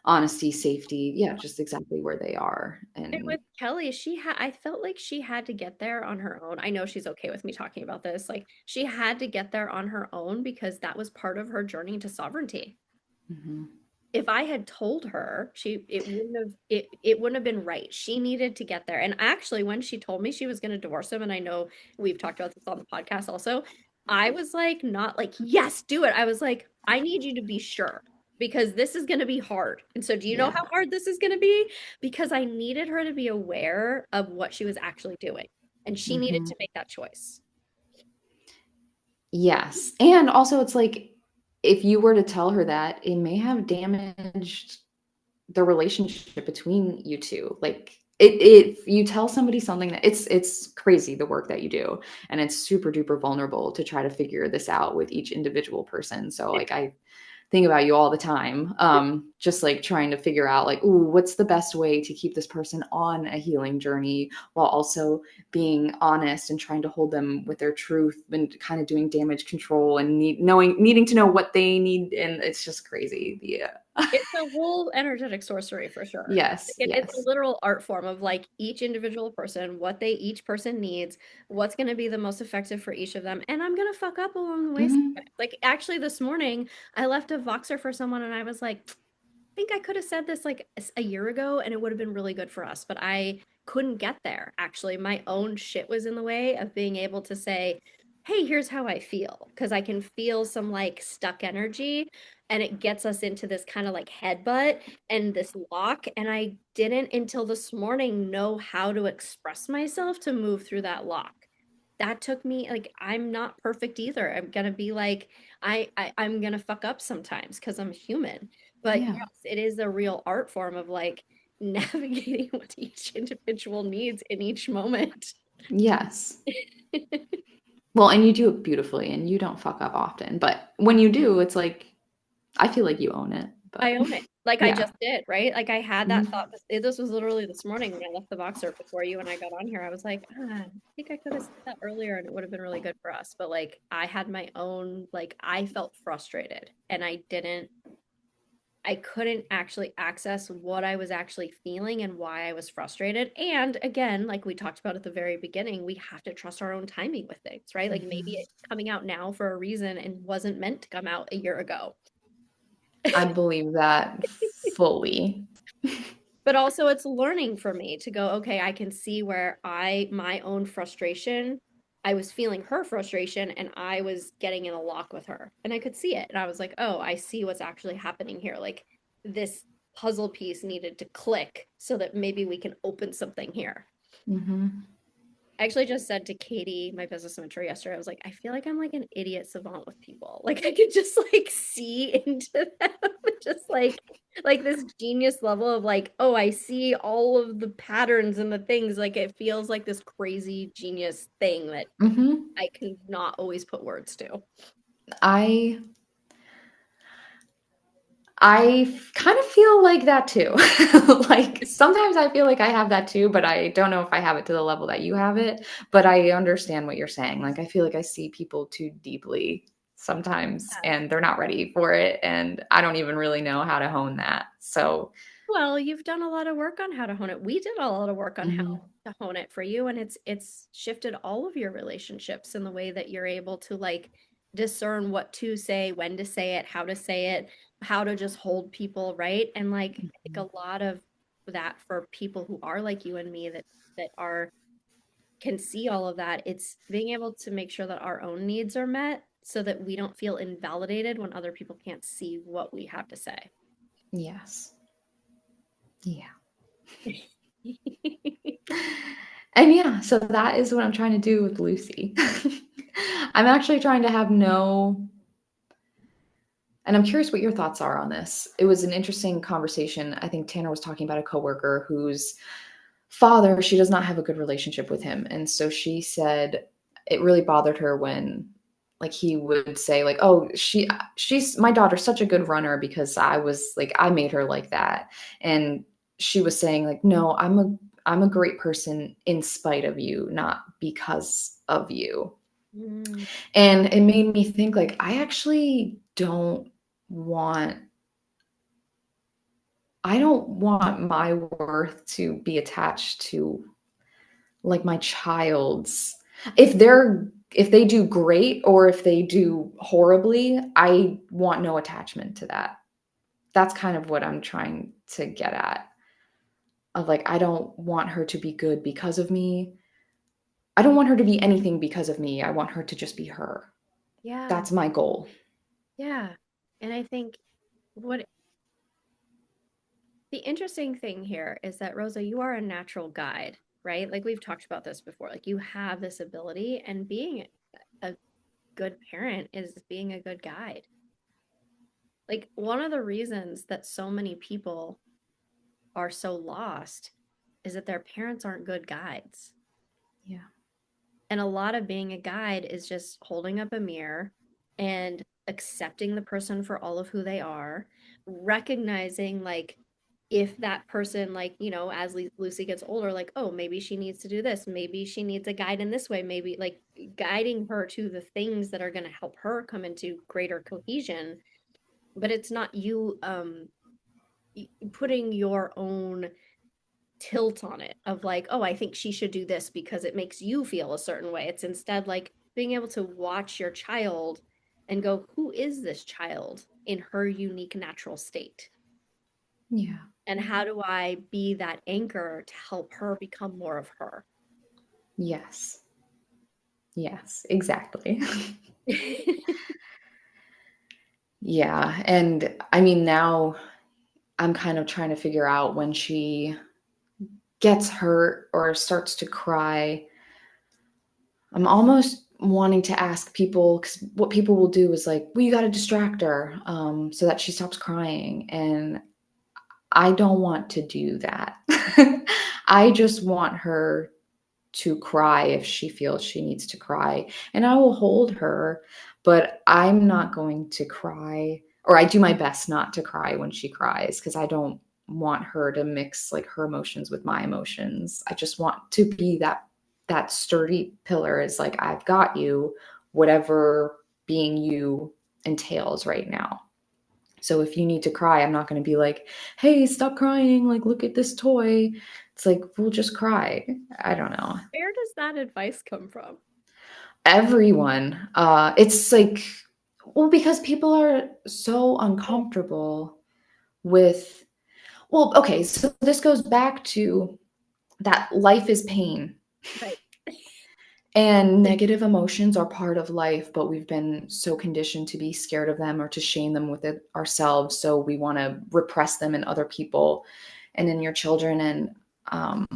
honesty, safety. Yeah, just exactly where they are. And And with Kelly, I felt like she had to get there on her own. I know she's okay with me talking about this. Like she had to get there on her own because that was part of her journey to sovereignty. mhm. If I had told her, it wouldn't have been right. She needed to get there. And actually, when she told me she was going to divorce him, and I know we've talked about this on the podcast also, I was like, not like, yes, do it. I was like, I need you to be sure because this is going to be hard. And so, do you know Yeah. how hard this is going to be? Because I needed her to be aware of what she was actually doing, and she needed Mhm. to make that choice. Yes. And also, it's like if you were to tell her that, it may have damaged the relationship between you two. Like if you tell somebody something that it's crazy the work that you do and it's super duper vulnerable to try to figure this out with each individual person. So like I think about you all the time. Just like trying to figure out like, ooh, what's the best way to keep this person on a healing journey while also being honest and trying to hold them with their truth and kind of doing damage control and needing to know what they need. And it's just crazy. It's a whole energetic sorcery for sure. Yes, It's a yes. literal art form of like each individual person, what they each person needs, what's going to be the most effective for each of them. And I'm going to fuck up along the way Hmm. sometimes. Like actually this morning, I left a Voxer for someone and I was like, think I could have said this like a year ago and it would have been really good for us, but I couldn't get there. Actually, my own shit was in the way of being able to say, hey, here's how I feel. Because I can feel some like stuck energy and it gets us into this kind of like headbutt and this lock. And I didn't until this morning know how to express myself to move through that lock. That took me like I'm not perfect either. I'm gonna be like I'm gonna fuck up sometimes because I'm human. But Yeah. yes, it is a real art form of like navigating what each individual needs in each moment. Yes. Well, and you do it beautifully and you don't fuck up often. But when you do, it's like, I feel like you own it. But I own it. Like I yeah. just did, right? Like I had that thought. Hmm. This was literally this morning when I left the Voxer before you and I got on here. I was like, I think I could have said that earlier and it would have been really good for us. But like I had my own, like I felt frustrated and I couldn't actually access what I was actually feeling and why I was frustrated. And again, like we talked about at the very beginning, we have to trust our own timing with things, right? Like maybe Hmm. it's coming out now for a reason and wasn't meant to come out a year ago. I believe that fully. But also it's learning for me to go, okay, I can see where my own frustration, I was feeling her frustration and I was getting in a lock with her. And I could see it. And I was like, oh, I see what's actually happening here. Like this puzzle piece needed to click so that maybe we can open something here. Hmm. I actually just said to Katie, my business mentor yesterday, I was like, I feel like I'm like an idiot savant with people. Like I could just like see into them, just like this genius level of like, oh, I see all of the patterns and the things. Like it feels like this crazy genius thing that Hmm. I can not always put words to. I kind of feel like that too. Like sometimes I feel like I have that too, but I don't know if I have it to the level that you have it. But I understand what you're saying. Like I feel like I see people too deeply sometimes and they're not ready for it. And I don't even really know how to hone that. So, Well, you've done a lot of work on how to hone it. We did a lot of work on how mhm, to hone it for you, and it's shifted all of your relationships in the way that you're able to like discern what to say, when to say it, how to just hold people, right? And like I think mhm. a lot of that for people who are like you and me that are can see all of that, it's being able to make sure that our own needs are met so that we don't feel invalidated when other people can't see what we have to say. Yes. Yeah. And yeah, so that is what I'm trying to do with Lucy. I'm actually trying to have no, and I'm curious what your thoughts are on this. It was an interesting conversation. I think Tanner was talking about a coworker whose father, she does not have a good relationship with him. And so she said it really bothered her when like he would say like, "Oh, she's my daughter's such a good runner because I was like I made her like that." And she was saying like, "No, I'm a great person in spite of you, not because of you." Mm, And it made me think like want I don't want my worth to be attached to like my child's. If they do great or if they do horribly, I want no attachment to that. That's kind of what I'm trying to get at. Of like I don't want her to be good because of me. I don't want her to be anything because of me. I want her to just be her. yeah. That's my goal. Yeah. And I think what the interesting thing here is that Rosa, you are a natural guide, right? Like we've talked about this before. Like you have this ability, and being a good parent is being a good guide. Like one of the reasons that so many people are so lost is that their parents aren't good guides. Yeah. And a lot of being a guide is just holding up a mirror and accepting the person for all of who they are, recognizing like if that person like, as Lucy gets older, like, oh, maybe she needs to do this, maybe she needs a guide in this way, maybe like guiding her to the things that are going to help her come into greater cohesion. But it's not you putting your own tilt on it of like, oh, I think she should do this because it makes you feel a certain way. It's instead like being able to watch your child and go, who is this child in her unique natural state? Yeah. And how do I be that anchor to help her become more of her? Yes. Yes, exactly. Yeah. And I mean, now I'm kind of trying to figure out when she gets hurt or starts to cry. I'm almost wanting to ask people, because what people will do is like, well, you got to distract her so that she stops crying. And I don't want to do that. I just want her to cry if she feels she needs to cry. And I will hold her, but I'm not going to cry, or I do my best not to cry when she cries because I don't want her to mix like her emotions with my emotions. I just want to be that sturdy pillar is like I've got you, whatever being you entails right now. So if you need to cry, I'm not going to be like, "Hey, stop crying, like look at this toy." It's like, "We'll just cry." I don't know. Where does that advice come from? Everyone. It's like, well, because people are so uncomfortable with, well, okay, so this goes back to that life is pain Right. and negative emotions are part of life, but we've been so conditioned to be scared of them or to shame them with it ourselves. So we want to repress them in other people and in your children. And um,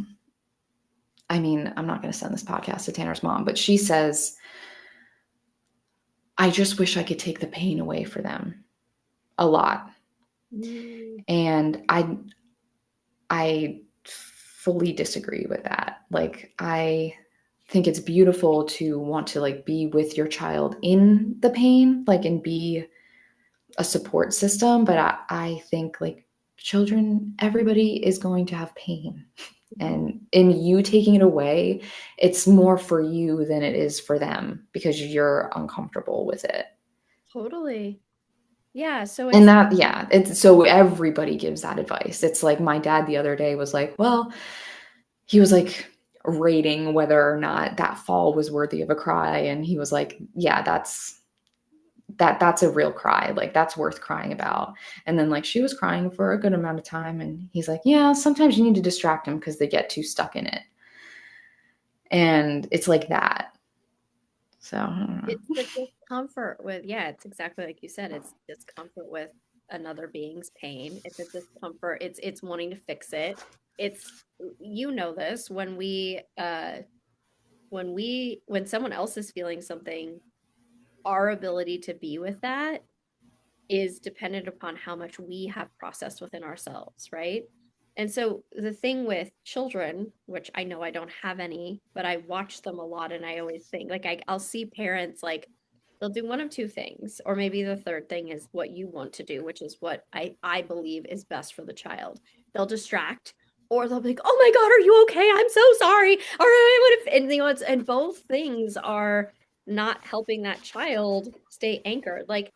I mean, I'm not going to send this podcast to Tanner's mom, but she says, I just wish I could take the pain away for them a lot. Mm, And I fully disagree with that. Like I think it's beautiful to want to like be with your child in the pain, like and be a support system, but I think like children, everybody is going to have pain. And in you taking it away, it's more for you than it is for them because you're uncomfortable with it. totally. Yeah, so And it's that, yeah, it's so everybody gives that advice. It's like my dad the other day was like, well, he was like rating whether or not that fall was worthy of a cry. And he was like, yeah, that's a real cry. Like that's worth crying about. And then like she was crying for a good amount of time. And he's like, yeah, sometimes you need to distract them because they get too stuck in it. And it's like that. So I don't know. it's the discomfort with, yeah, it's exactly like you said, it's discomfort with another being's pain. It's a discomfort, it's wanting to fix it. It's, you know, this when someone else is feeling something, our ability to be with that is dependent upon how much we have processed within ourselves, right? And so the thing with children, which I know I don't have any, but I watch them a lot and I always think like I'll see parents like they'll do one of two things, or maybe the third thing is what you want to do, which is what I believe is best for the child. They'll distract, or they'll be like, "Oh my God, are you okay? I'm so sorry." Or I would have, and you know, it's and both things are not helping that child stay anchored. Like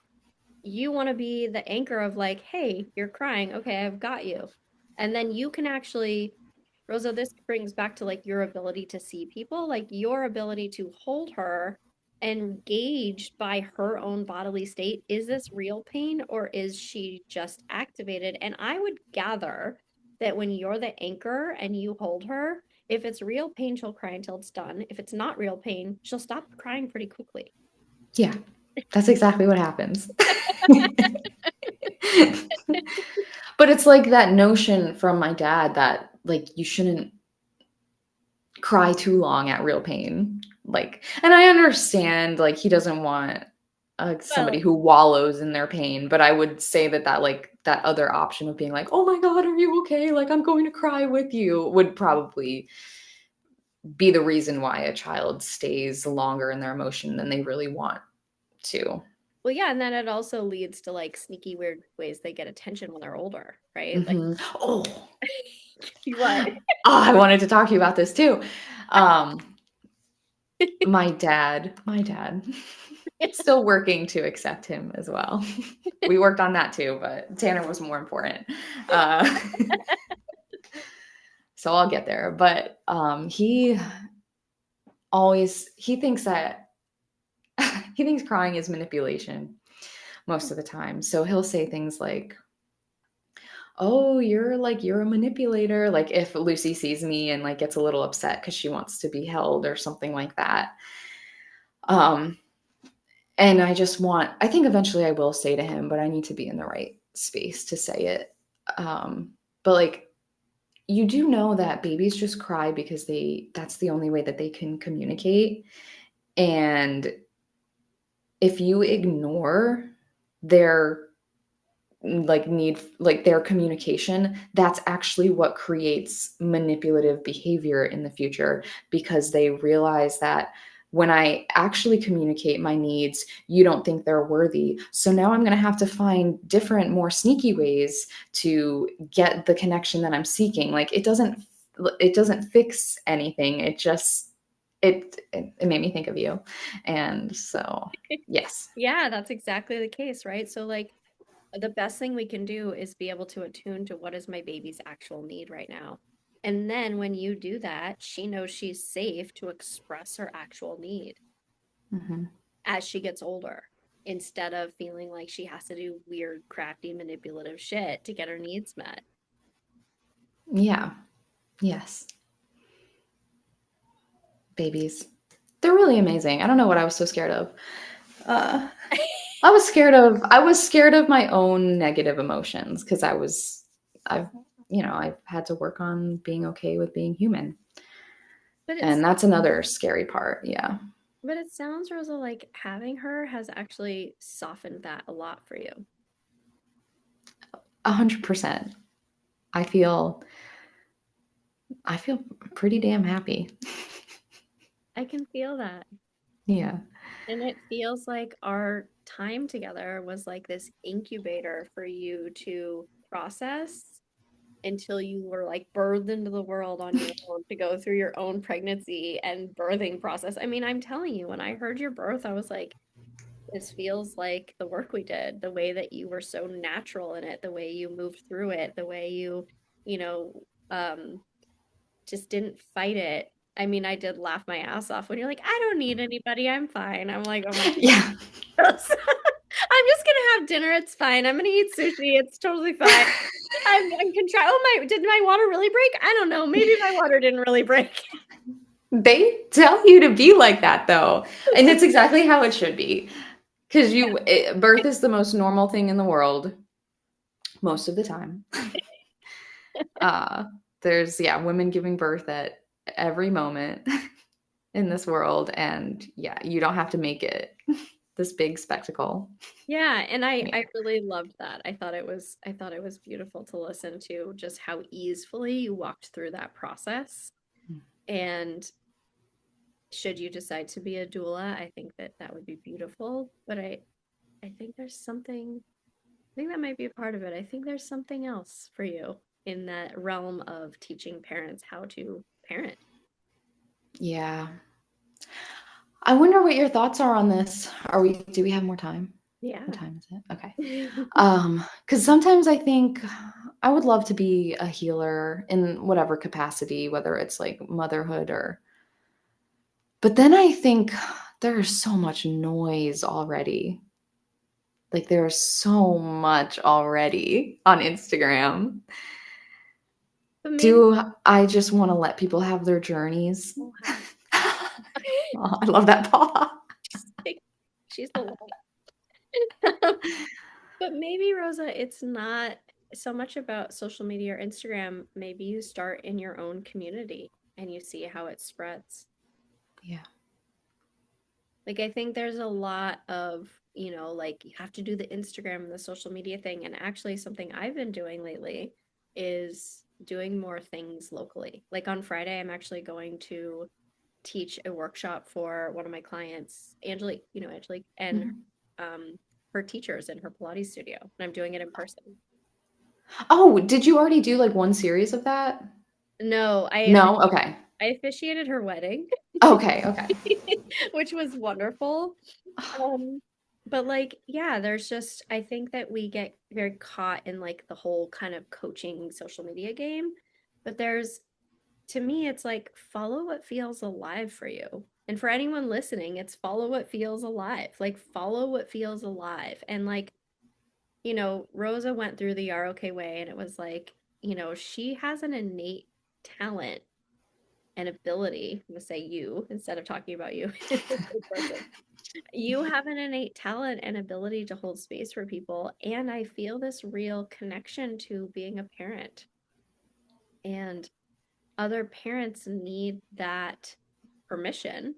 you want to be the anchor of like, hey, you're crying. Okay, I've got you. And then you can actually, Rosa, this brings back to like your ability to see people, like your ability to hold her and gauge by her own bodily state. Is this real pain or is she just activated? And I would gather that when you're the anchor and you hold her, if it's real pain, she'll cry until it's done. If it's not real pain, she'll stop crying pretty quickly. Yeah, that's exactly what happens. But it's like that notion from my dad that like you shouldn't cry too long at real pain. Like, and I understand like he doesn't want somebody Well, who wallows in their pain, but I would say that like that other option of being like, "Oh my God, are you okay? Like I'm going to cry with you," would probably be the reason why a child stays longer in their emotion than they really want to. well, yeah, and then it also leads to like sneaky weird ways they get attention when they're older, right? Like Oh, what? I wanted to talk to you about this too. Um, my dad. Still working to accept him as well. We worked on that too, but Tanner was more important. Uh, so I'll get there. But he thinks that he thinks crying is manipulation most of the time. So he'll say things like, "Oh, you're a manipulator." Like if Lucy sees me and like gets a little upset because she wants to be held or something like that. Um, and I think eventually I will say to him, but I need to be in the right space to say it. But like you do know that babies just cry because that's the only way that they can communicate. And if you ignore their their communication, that's actually what creates manipulative behavior in the future, because they realize that when I actually communicate my needs, you don't think they're worthy, so now I'm going to have to find different, more sneaky ways to get the connection that I'm seeking. Like it doesn't fix anything. It made me think of you. And so yes. Yeah, that's exactly the case, right? So like the best thing we can do is be able to attune to what is my baby's actual need right now. And then when you do that, she knows she's safe to express her actual need Hmm. as she gets older, instead of feeling like she has to do weird, crafty, manipulative shit to get her needs met. Yeah. Yes. Babies. They're really amazing. I don't know what I was so scared of. Uh, I was scared of my own negative emotions because I've, I've had to work on being okay with being human. But it's And that's another scary part. Yeah. but it sounds, Rosa, like having her has actually softened that a lot for you. 100%. I feel, I feel pretty damn happy. I can feel that. Yeah. And it feels like our time together was like this incubator for you to process until you were like birthed into the world on your own to go through your own pregnancy and birthing process. I mean, I'm telling you, when I heard your birth, I was like, this feels like the work we did, the way that you were so natural in it, the way you moved through it, the way you know, um, just didn't fight it. I mean, I did laugh my ass off when you're like, I don't need anybody. I'm fine. I'm like, oh my Yeah. gosh. I'm just gonna have dinner. It's fine. I'm gonna eat sushi. It's totally fine. I'm control. Oh my! Did my water really break? I don't know. Maybe my water didn't really break. They tell you to be like that though. And it's exactly how it should be. Because birth is the most normal thing in the world most of the time. Uh, there's, yeah, women giving birth at every moment in this world. And yeah, you don't have to make it this big spectacle. Yeah, and I Yeah. I really loved that. I thought it was beautiful to listen to just how easily you walked through that process. And should you decide to be a doula, I think that that would be beautiful. But I think there's something. I think that might be a part of it. I think there's something else for you in that realm of teaching parents how to parent. Yeah. I wonder what your thoughts are on this. Do we have more time? What Yeah. time is it? Okay. Because sometimes I think I would love to be a healer in whatever capacity, whether it's like motherhood or, but then I think there's so much noise already. Like there's so much already on Instagram. But maybe Do I just want to let people have their journeys? we'll have. Oh, I love that paw. She's the But maybe, Rosa, it's not so much about social media or Instagram. Maybe you start in your own community and you see how it spreads. Yeah. Like, I think there's a lot of, like you have to do the Instagram and the social media thing. And actually, something I've been doing lately is doing more things locally. Like on Friday, I'm actually going to teach a workshop for one of my clients, Angelique, Angelique, and Mhm. um, her teachers in her Pilates studio. And I'm doing it in person. Oh, did you already do like one series of that? No, No? Okay. I officiated her wedding. Okay, okay. which was wonderful. Um, but like, yeah, there's just, I think that we get very caught in like the whole kind of coaching social media game. But there's, to me, it's like follow what feels alive for you. And for anyone listening, it's follow what feels alive. Like follow what feels alive. And like, Rosa went through the Yarrow Kae Way and it was like, she has an innate talent and ability. I'm gonna say you instead of talking about you in the third person. You have an innate talent and ability to hold space for people. And I feel this real connection to being a parent. And other parents need that permission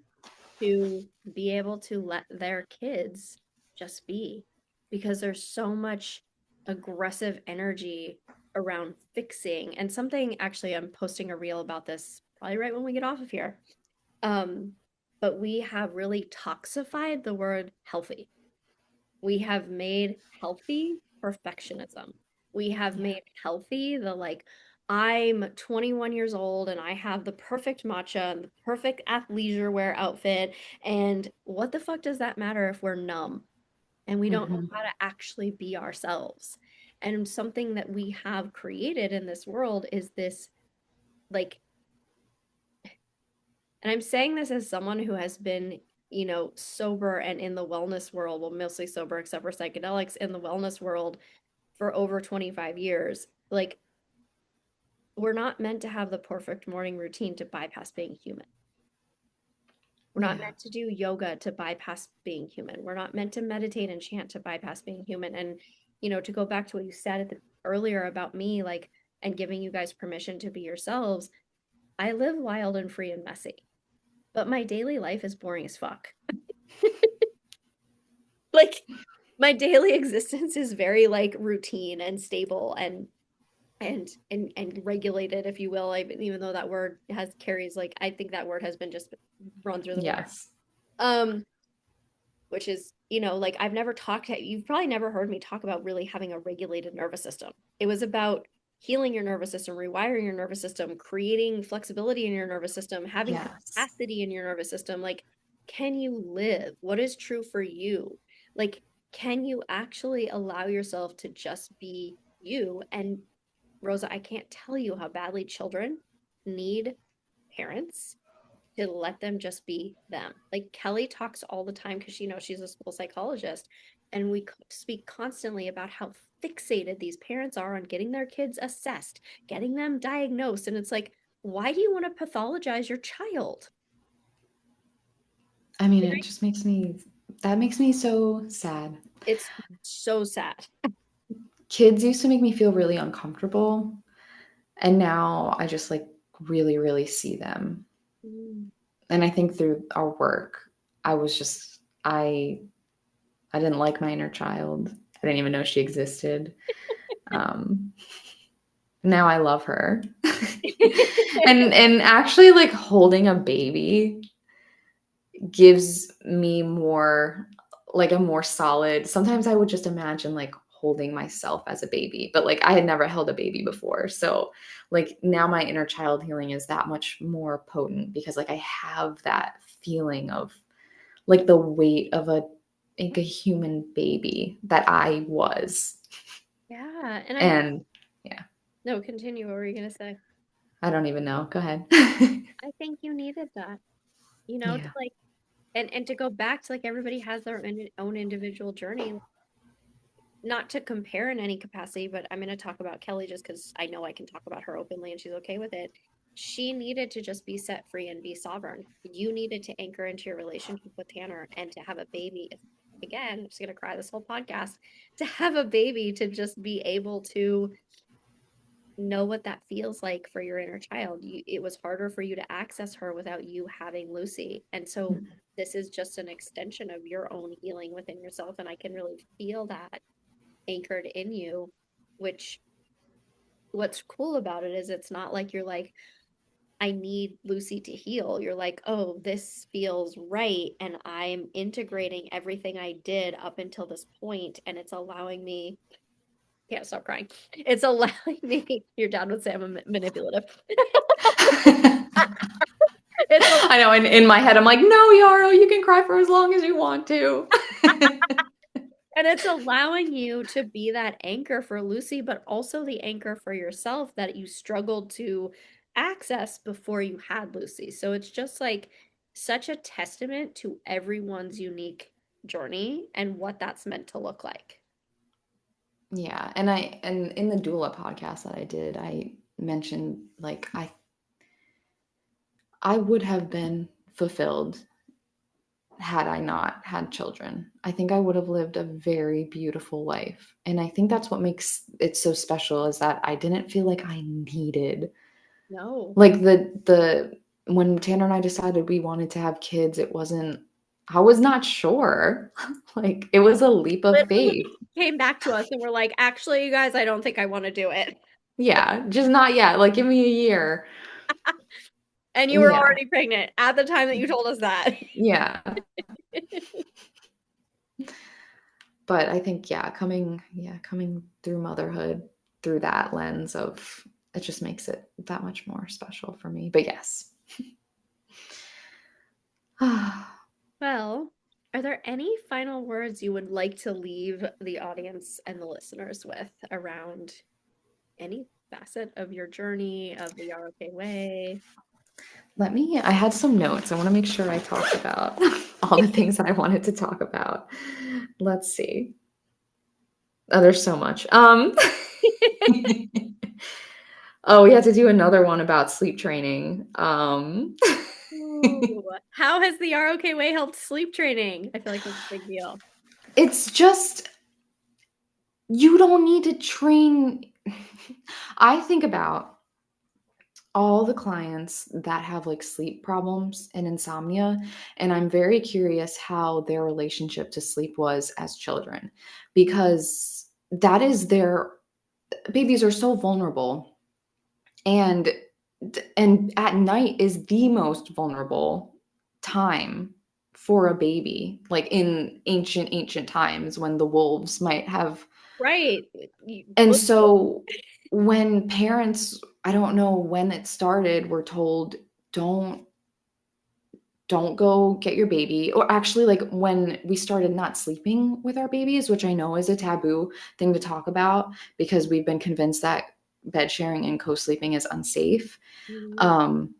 to be able to let their kids just be because there's so much aggressive energy around fixing. And something actually, I'm posting a reel about this probably right when we get off of here. Um, but we have really toxified the word healthy. We have made healthy perfectionism. We have Yeah. made healthy the like, I'm 21 years old and I have the perfect matcha and the perfect athleisure wear outfit. And what the fuck does that matter if we're numb and we don't know Hmm. how to actually be ourselves? And something that we have created in this world is this like, and I'm saying this as someone who has been, sober and in the wellness world, well, mostly sober except for psychedelics in the wellness world for over 25 years. Like, we're not meant to have the perfect morning routine to bypass being human. We're not Yeah. meant to do yoga to bypass being human. We're not meant to meditate and chant to bypass being human. And, to go back to what you said earlier about me, like, and giving you guys permission to be yourselves, I live wild and free and messy, but my daily life is boring as fuck. Like, my daily existence is very like routine and stable and regulated, if you will. Even though that word has carries like I think that word has been just run through the ringer. Yes. Um, which is, like I've never talked you've probably never heard me talk about really having a regulated nervous system. It was about healing your nervous system, rewiring your nervous system, creating flexibility in your nervous system, having Yes. capacity in your nervous system. Like, can you live? What is true for you? Like, can you actually allow yourself to just be you? And Rosa, I can't tell you how badly children need parents to let them just be them. Like Kelly talks all the time because she knows she's a school psychologist, and we speak constantly about how fixated these parents are on getting their kids assessed, getting them diagnosed. And it's like, why do you want to pathologize your child? I mean, it just makes me, that makes me so sad. It's so sad. Kids used to make me feel really uncomfortable. And now I just like really, really see them. Mm. And I think through our work, I was just, I didn't like my inner child. I didn't even know she existed. Um, Now I love her. And actually like holding a baby gives me more like a more solid. Sometimes I would just imagine like holding myself as a baby, but like I had never held a baby before. So like now my inner child healing is that much more potent because like I have that feeling of like the weight of a like a human baby that I was. Yeah. And And yeah, no, continue. What were you going to say? I don't even know. Go ahead. I think you needed that, to Yeah. like, and to go back to like everybody has their own individual journey, not to compare in any capacity, but I'm going to talk about Kelly just because I know I can talk about her openly and she's okay with it. She needed to just be set free and be sovereign. You needed to anchor into your relationship with Tanner and to have a baby. Again, I'm just going to cry this whole podcast. To have a baby, to just be able to know what that feels like for your inner child. It was harder for you to access her without you having Lucy. And so this is just an extension of your own healing within yourself. And I can really feel that anchored in you, which what's cool about it is it's not like you're like, I need Lucy to heal. You're like, oh, this feels right. And I'm integrating everything I did up until this point, and it's allowing me, can't stop crying. It's allowing me, your dad would say I'm manipulative. It's a I know. And in my head, I'm like, no, Yarrow, you can cry for as long as you want to. And it's allowing you to be that anchor for Lucy, but also the anchor for yourself that you struggled to access before you had Lucy. So it's just like such a testament to everyone's unique journey and what that's meant to look like. Yeah. And in the doula podcast that I did, I mentioned like I would have been fulfilled had I not had children. I think I would have lived a very beautiful life. And I think that's what makes it so special is that I didn't feel like I needed No. like the when Tanner and I decided we wanted to have kids, it wasn't I was not sure. Like it was a leap of Literally faith. came back to us and we're like, actually, you guys, I don't think I want to do it. Yeah, just not yet. Like give me a year. And you were Yeah. already pregnant at the time that you told us that. Yeah. But I think coming through motherhood through that lens of it just makes it that much more special for me. But yes. Well, are there any final words you would like to leave the audience and the listeners with around any facet of your journey of the Yarrow Kae Way? I had some notes. I want to make sure I talked about all the things that I wanted to talk about. Let's see. Oh, there's so much. Oh, we had to do another one about sleep training. Ooh, how has the Yarrow Kae Way helped sleep training? I feel like that's a big deal. It's just you don't need to train. I think about all the clients that have like sleep problems and insomnia, and I'm very curious how their relationship to sleep was as children because that is their babies are so vulnerable and and at night is the most vulnerable time for a baby like in ancient times when the wolves might have Right. and so when parents I don't know when it started were told don't don't go get your baby or actually like when we started not sleeping with our babies which I know is a taboo thing to talk about because we've been convinced that bed sharing and co-sleeping is unsafe. Mhm. um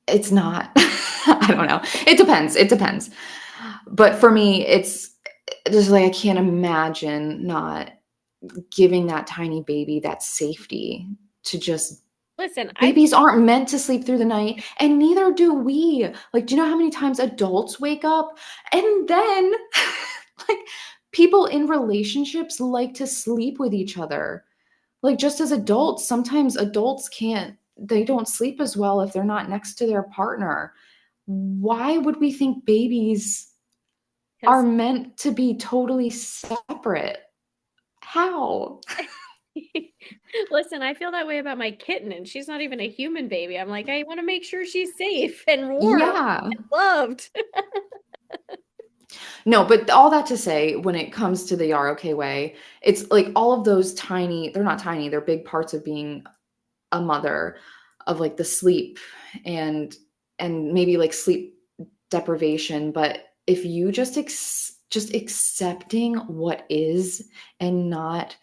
it's not. I don't know, it depends but for me it's just like I can't imagine not giving that tiny baby that safety to just Listen, I babies aren't meant to sleep through the night and neither do we. Like do you know how many times adults wake up and then like people in relationships like to sleep with each other like just as adults sometimes adults can't they don't sleep as well if they're not next to their partner. Why would we think babies are because meant to be totally separate? How? listen, I feel that way about my kitten, and she's not even a human baby. I'm like, I want to make sure she's safe and warm Yeah. and loved. No, but all that to say, when it comes to the Yarrow Kae Way, it's like all of those they're not tiny, they're big parts of being a mother, of like the sleep and maybe like sleep deprivation. But if you just accepting what is and not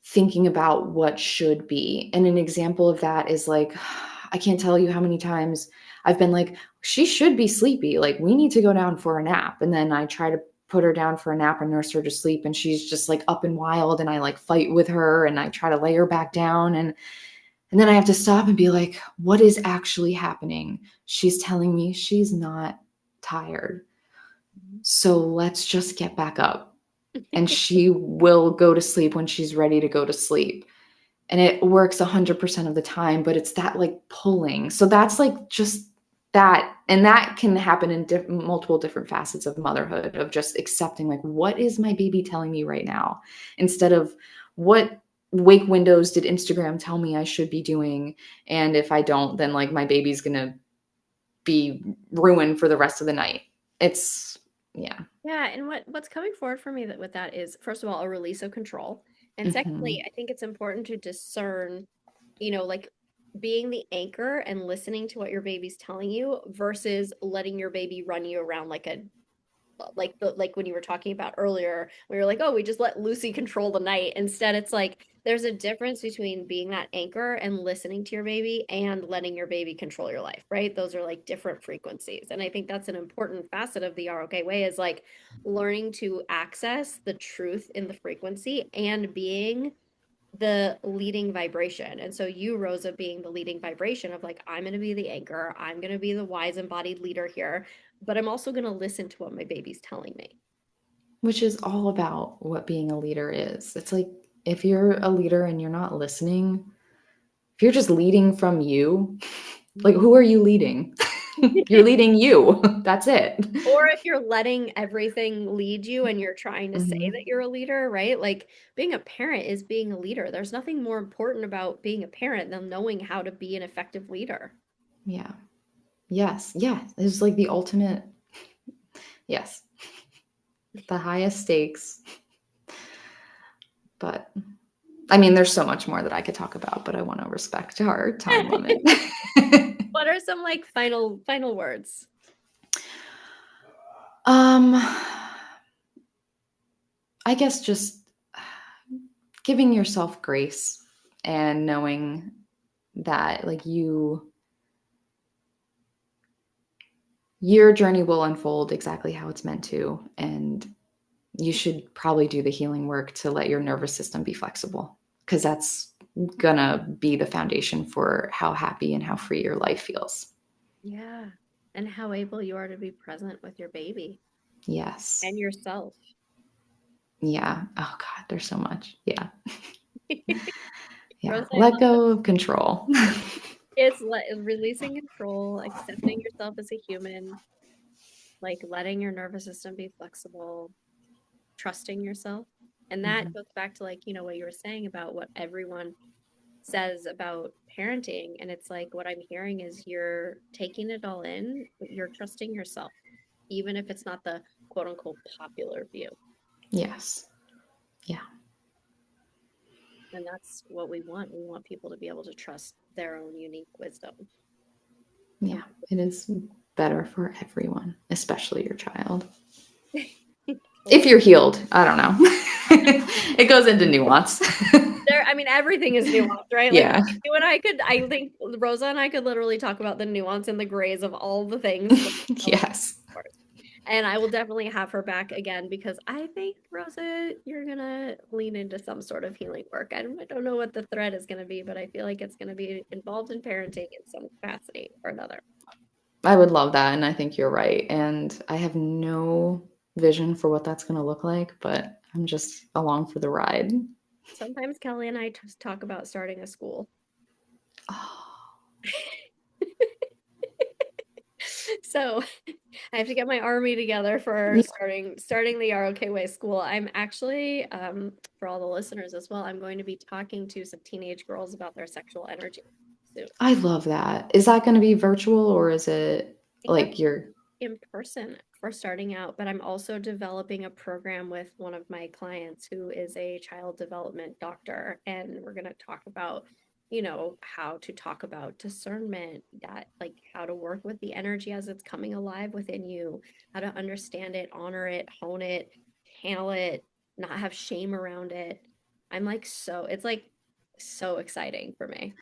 thinking about what should be. And an example of that is like, I can't tell you how many times I've been like, she should be sleepy. Like, we need to go down for a nap. And then I try to put her down for a nap and nurse her to sleep. And she's just like up and wild. And I like fight with her and I try to lay her back down. And then I have to stop and be like, what is actually happening? She's telling me she's not tired. So let's just get back up. And she will go to sleep when she's ready to go to sleep and it works 100% of the time, but it's that like pulling. So that's like just that and that can happen in multiple different facets of motherhood of just accepting like what is my baby telling me right now instead of what wake windows did Instagram tell me I should be doing, and if I don't then like my baby's going to be ruined for the rest of the night. It's yeah. Yeah, and what's coming forward for me that with that is first of all a release of control. And secondly, Mhm. I think it's important to discern, like being the anchor and listening to what your baby's telling you versus letting your baby run you around like a like when you were talking about earlier, we were like, oh, we just let Lucy control the night. Instead, it's like there's a difference between being that anchor and listening to your baby and letting your baby control your life, right? Those are like different frequencies. And I think that's an important facet of the ROK way is like learning to access the truth in the frequency and being the leading vibration. And so you, Rosa, being the leading vibration of like, I'm going to be the anchor, I'm going to be the wise embodied leader here, but I'm also going to listen to what my baby's telling me. Which is all about what being a leader is. It's like if you're a leader and you're not listening, if you're just leading from you, like who are you leading? You're leading you. That's it. Or if you're letting everything lead you and you're trying to say that Mhm. you're a leader, right? Like being a parent is being a leader. There's nothing more important about being a parent than knowing how to be an effective leader. Yeah. Yes. Yeah. It's like the ultimate. Yes. The highest stakes. But I mean, there's so much more that I could talk about, but I want to respect our time limit. What are some like final words? um, I guess just giving yourself grace and knowing that like your journey will unfold exactly how it's meant to, and you should probably do the healing work to let your nervous system be flexible because that's gonna be the foundation for how happy and how free your life feels. Yeah. And how able you are to be present with your baby Yes. and yourself. Yeah. Oh god, there's so much. Yeah. Yeah. Rosa, I Let love that. go of control. Releasing control, accepting yourself as a human, like letting your nervous system be flexible, trusting yourself. And that Mhm. goes back to like, what you were saying about what everyone says about parenting. And it's like what I'm hearing is you're taking it all in, but you're trusting yourself, even if it's not the quote unquote popular view. Yes. Yeah. And that's what we want. We want people to be able to trust their own unique wisdom. Yeah. It is better for everyone, especially your child. If Totally. you're healed, I don't know. It goes into nuance. I mean, everything is nuanced, right? Like Yeah. I think Rosa and I could literally talk about the nuance and the grays of all the things. Yes. And I will definitely have her back again because I think, Rosa, you're gonna lean into some sort of healing work. I don't know what the thread is gonna be, but I feel like it's gonna be involved in parenting in some capacity or another. I would love that. And I think you're right. And I have no vision for what that's going to look like, but I'm just along for the ride. Sometimes Kelly and I just talk about starting a school. Oh, So I have to get my army together for yeah. starting the Yarrow Kae Way school. I'm actually, for all the listeners as well, I'm going to be talking to some teenage girls about their sexual energy soon. I love that. Is that going to be virtual or is it I think I'm like you're, in person for starting out, but I'm also developing a program with one of my clients who is a child development doctor. And we're going to talk about, how to talk about discernment, that like how to work with the energy as it's coming alive within you, how to understand it, honor it, hone it, handle it, not have shame around it. It's like so exciting for me.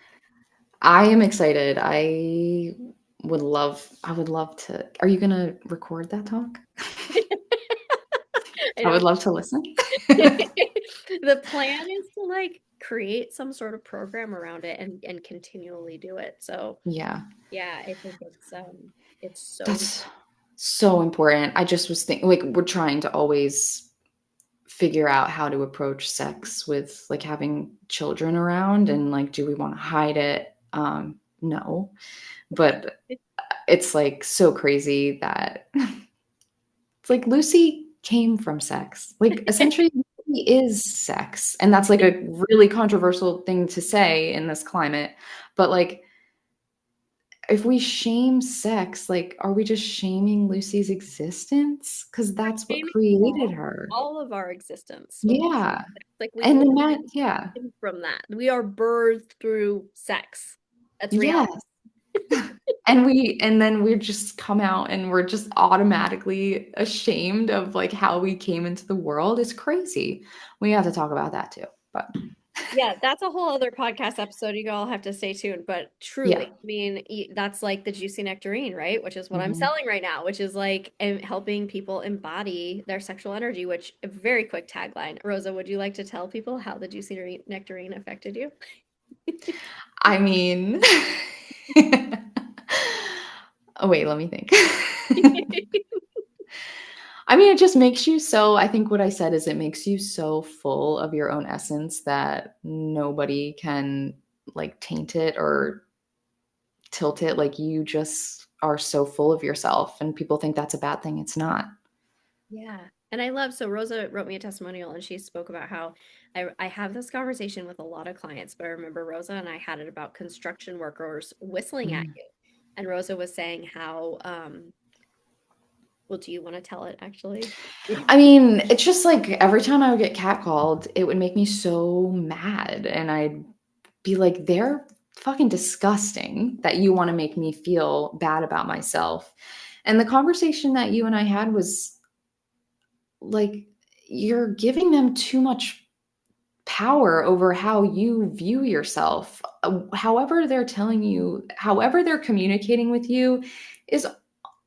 I am excited. I would love to. Are you going to record that talk? I I would don't love to listen. the plan is to like create some sort of program around it and continually do it. So Yeah. yeah, I think it's so That's so important. I just was thinking, like, we're trying to always figure out how to approach sex with like having children around and like, do we want to hide it? No, but it's like so crazy that it's like Lucy came from sex. Like, essentially, Lucy is sex. And that's like a really controversial thing to say in this climate. But like, if we shame sex, like, are we just shaming Lucy's existence? Because we're that's what shaming created her. all of our existence when we Yeah. like we And literally then that, yeah. came from that. We are birthed through sex. That's reality. Yes. And then we just come out and we're just automatically ashamed of like how we came into the world. It's crazy. We have to talk about that too. But Yeah, that's a whole other podcast episode. You all have to stay tuned. But yeah. truly, I mean, that's like the juicy nectarine, right? Which is what I'm Mhm. selling right now, which is like helping people embody their sexual energy, which a very quick tagline. Rosa, would you like to tell people how the juicy nectarine affected you? I mean, oh wait, let me think. I mean, it just makes you so, I think what I said is it makes you so full of your own essence that nobody can like taint it or tilt it. Like you just are so full of yourself and people think that's a bad thing. It's not. Yeah. And I love, so Rosa wrote me a testimonial and she spoke about how I have this conversation with a lot of clients, but I remember Rosa and I had it about construction workers whistling at Mm. you. And Rosa was saying how, well, do you want to tell it actually? I mean, it's just like every time I would get catcalled, it would make me so mad. And I'd be like, they're fucking disgusting that you want to make me feel bad about myself. And the conversation that you and I had was like, you're giving them too much power over how you view yourself. However, they're telling you, however, they're communicating with you is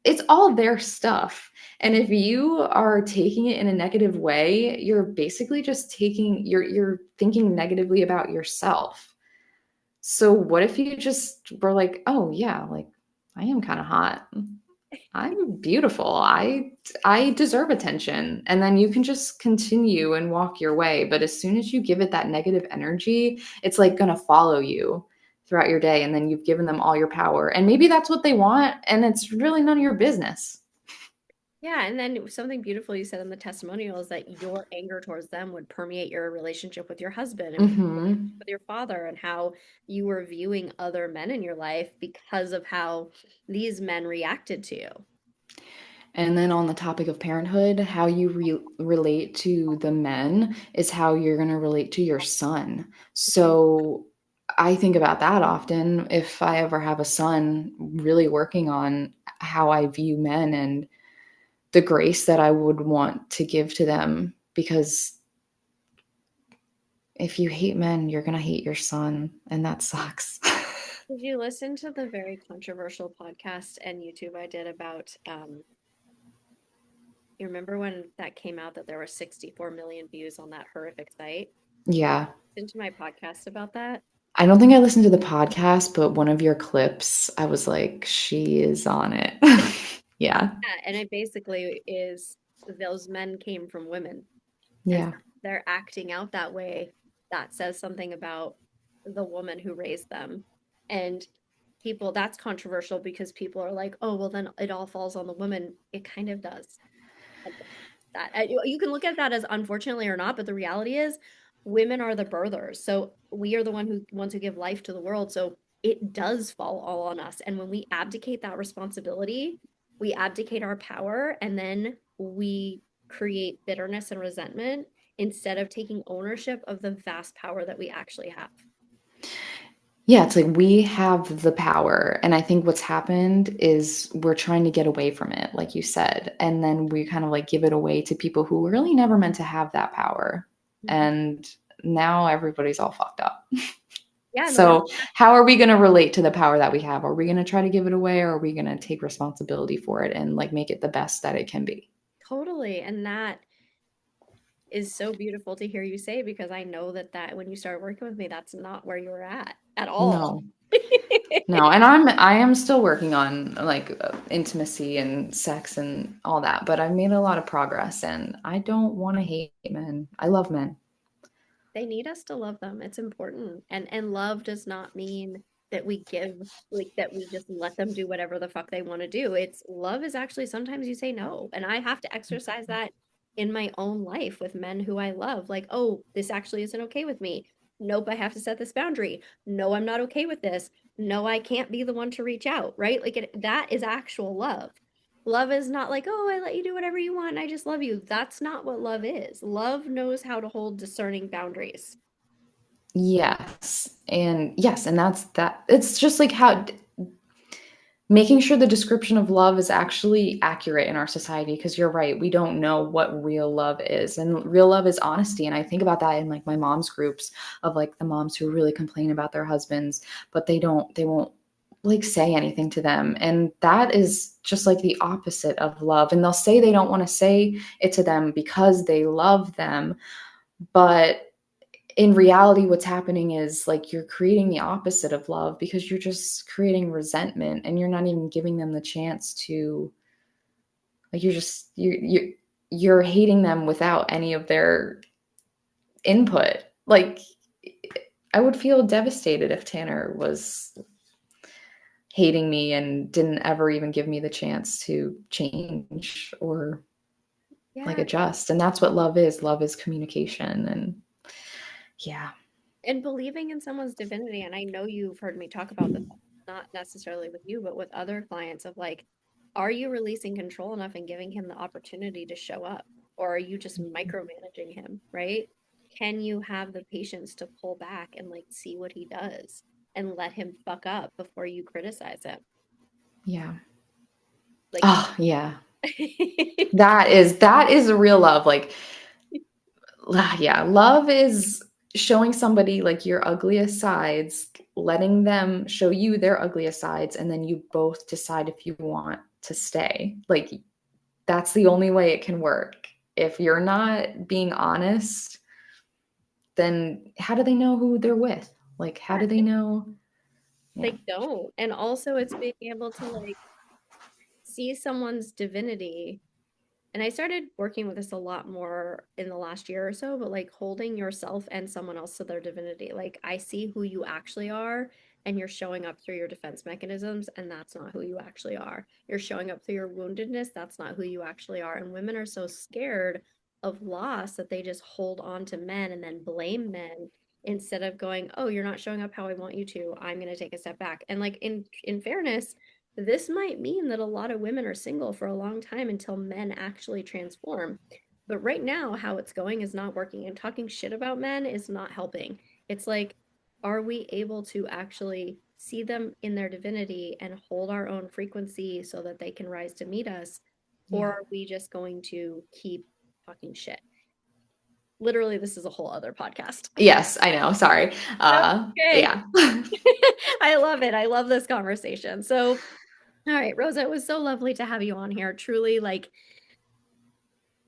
it's all their stuff. And if you are taking it in a negative way, you're basically just you're thinking negatively about yourself. So what if you just were like, "Oh yeah, like I am kind of hot. I'm beautiful. I deserve attention." And then you can just continue and walk your way. But as soon as you give it that negative energy, it's like going to follow you throughout your day and then you've given them all your power. And maybe that's what they want and it's really none of your business. Yeah, and then something beautiful you said in the testimonial is that your anger towards them would permeate your relationship with your husband and Mhm. with your father, and how you were viewing other men in your life because of how these men reacted to you. And then on the topic of parenthood, how you relate to the men is how you're going to relate to your son. So I think about that often. If I ever have a son, really working on how I view men and the grace that I would want to give to them. Because if you hate men, you're going to hate your son. And that sucks. Did you listen to the very controversial podcast and YouTube I did about you remember when that came out that there were 64 million views on that horrific site? Yeah. Listen to my podcast about that. I don't think I listened to the podcast, but one of your clips, I was like, she is on it. Yeah. Yeah, and it basically is those men came from women. And Yeah. so they're acting out that way. That says something about the woman who raised them. And people, that's controversial because people are like, oh, well, then it all falls on the woman. It kind of does. You can look at that as unfortunately or not, but the reality is women are the birthers. So we are the ones who give life to the world. So it does fall all on us. And when we abdicate that responsibility, we abdicate our power and then we create bitterness and resentment instead of taking ownership of the vast power that we actually have. Yeah, it's like we have the power. And I think what's happened is we're trying to get away from it, like you said. And then we kind of like give it away to people who really never meant to have that power. Mhm. And now everybody's all fucked up. Yeah, and the ones So, how are we going to relate to the power that we have? Are we going to try to give it away or are we going to take responsibility for it and like make it the best that it can be? totally. And that is so beautiful to hear you say because I know that when you started working with me, that's not where you were at all. No. No, and I am still working on like intimacy and sex and all that, but I've made a lot of progress and I don't want to hate men. I love men. They need us to love them. It's important. And love does not mean that we give like that we just let them do whatever the fuck they want to do. It's love is actually sometimes you say no. And I have to exercise that in my own life with men who I love. Like, oh, this actually isn't okay with me. Nope, I have to set this boundary. No, I'm not okay with this. No, I can't be the one to reach out, right? That is actual love. Love is not like, oh, I let you do whatever you want and I just love you. That's not what love is. Love knows how to hold discerning boundaries. Yes. And yes, and that's that. It's just like how making sure the description of love is actually accurate in our society, because you're right, we don't know what real love is, and real love is honesty. And I think about that in like my mom's groups of like the moms who really complain about their husbands, but they won't like say anything to them, and that is just like the opposite of love. And they'll say they don't want to say it to them because they love them, but in reality what's happening is like you're creating the opposite of love, because you're just creating resentment, and you're not even giving them the chance to, like, you're just you're hating them without any of their input. Like, I would feel devastated if Tanner was hating me and didn't ever even give me the chance to change or like Yeah. adjust. And that's what love is. Love is communication. And yeah. And believing in someone's divinity. And I know you've heard me talk about this, not necessarily with you, but with other clients of like, are you releasing control enough and giving him the opportunity to show up? Or are you just micromanaging him, right? Can you have the patience to pull back and like see what he does and let him fuck up before you criticize him? Yeah. Like, Oh yeah. That is a real love. Like, yeah, love is showing somebody like your ugliest sides, letting them show you their ugliest sides, and then you both decide if you want to stay. Like, that's the only way it can work. If you're not being honest, then how do they know who they're with? Like, how do they know? Yeah. they don't. And also, it's being able to like see someone's divinity. And I started working with this a lot more in the last year or so, but like holding yourself and someone else to their divinity. Like I see who you actually are, and you're showing up through your defense mechanisms, and that's not who you actually are. You're showing up through your woundedness, that's not who you actually are. And women are so scared of loss that they just hold on to men and then blame men instead of going, "Oh, you're not showing up how I want you to. I'm going to take a step back." And like in fairness, this might mean that a lot of women are single for a long time until men actually transform. But right now, how it's going is not working, and talking shit about men is not helping. It's like, are we able to actually see them in their divinity and hold our own frequency so that they can rise to meet us? Or Yeah. are we just going to keep talking shit? Literally, this is a whole other podcast. Yes, I know. Sorry. That's okay. Yeah. I love it. I love this conversation. So, all right, Rosa, it was so lovely to have you on here. Truly, like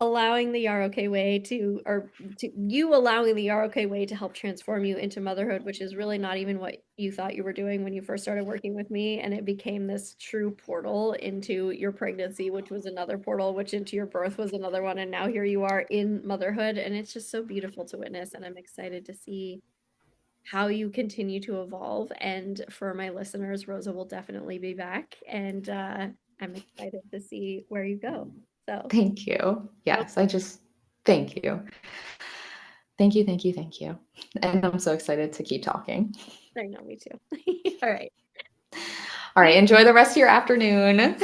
allowing the Yarrow Kae Way to, or to you allowing the Yarrow Kae Way to help transform you into motherhood, which is really not even what you thought you were doing when you first started working with me. And it became this true portal into your pregnancy, which was another portal, which into your birth was another one. And now here you are in motherhood. And it's just so beautiful to witness. And I'm excited to see how you continue to evolve. And for my listeners, Rosa will definitely be back. And I'm excited to see where you go. So, Thank you. no, Yes, I just thank you. Thank you, thank you, thank you. And I'm so excited to keep talking. I know, me too. All right. All right, enjoy the rest of your afternoon.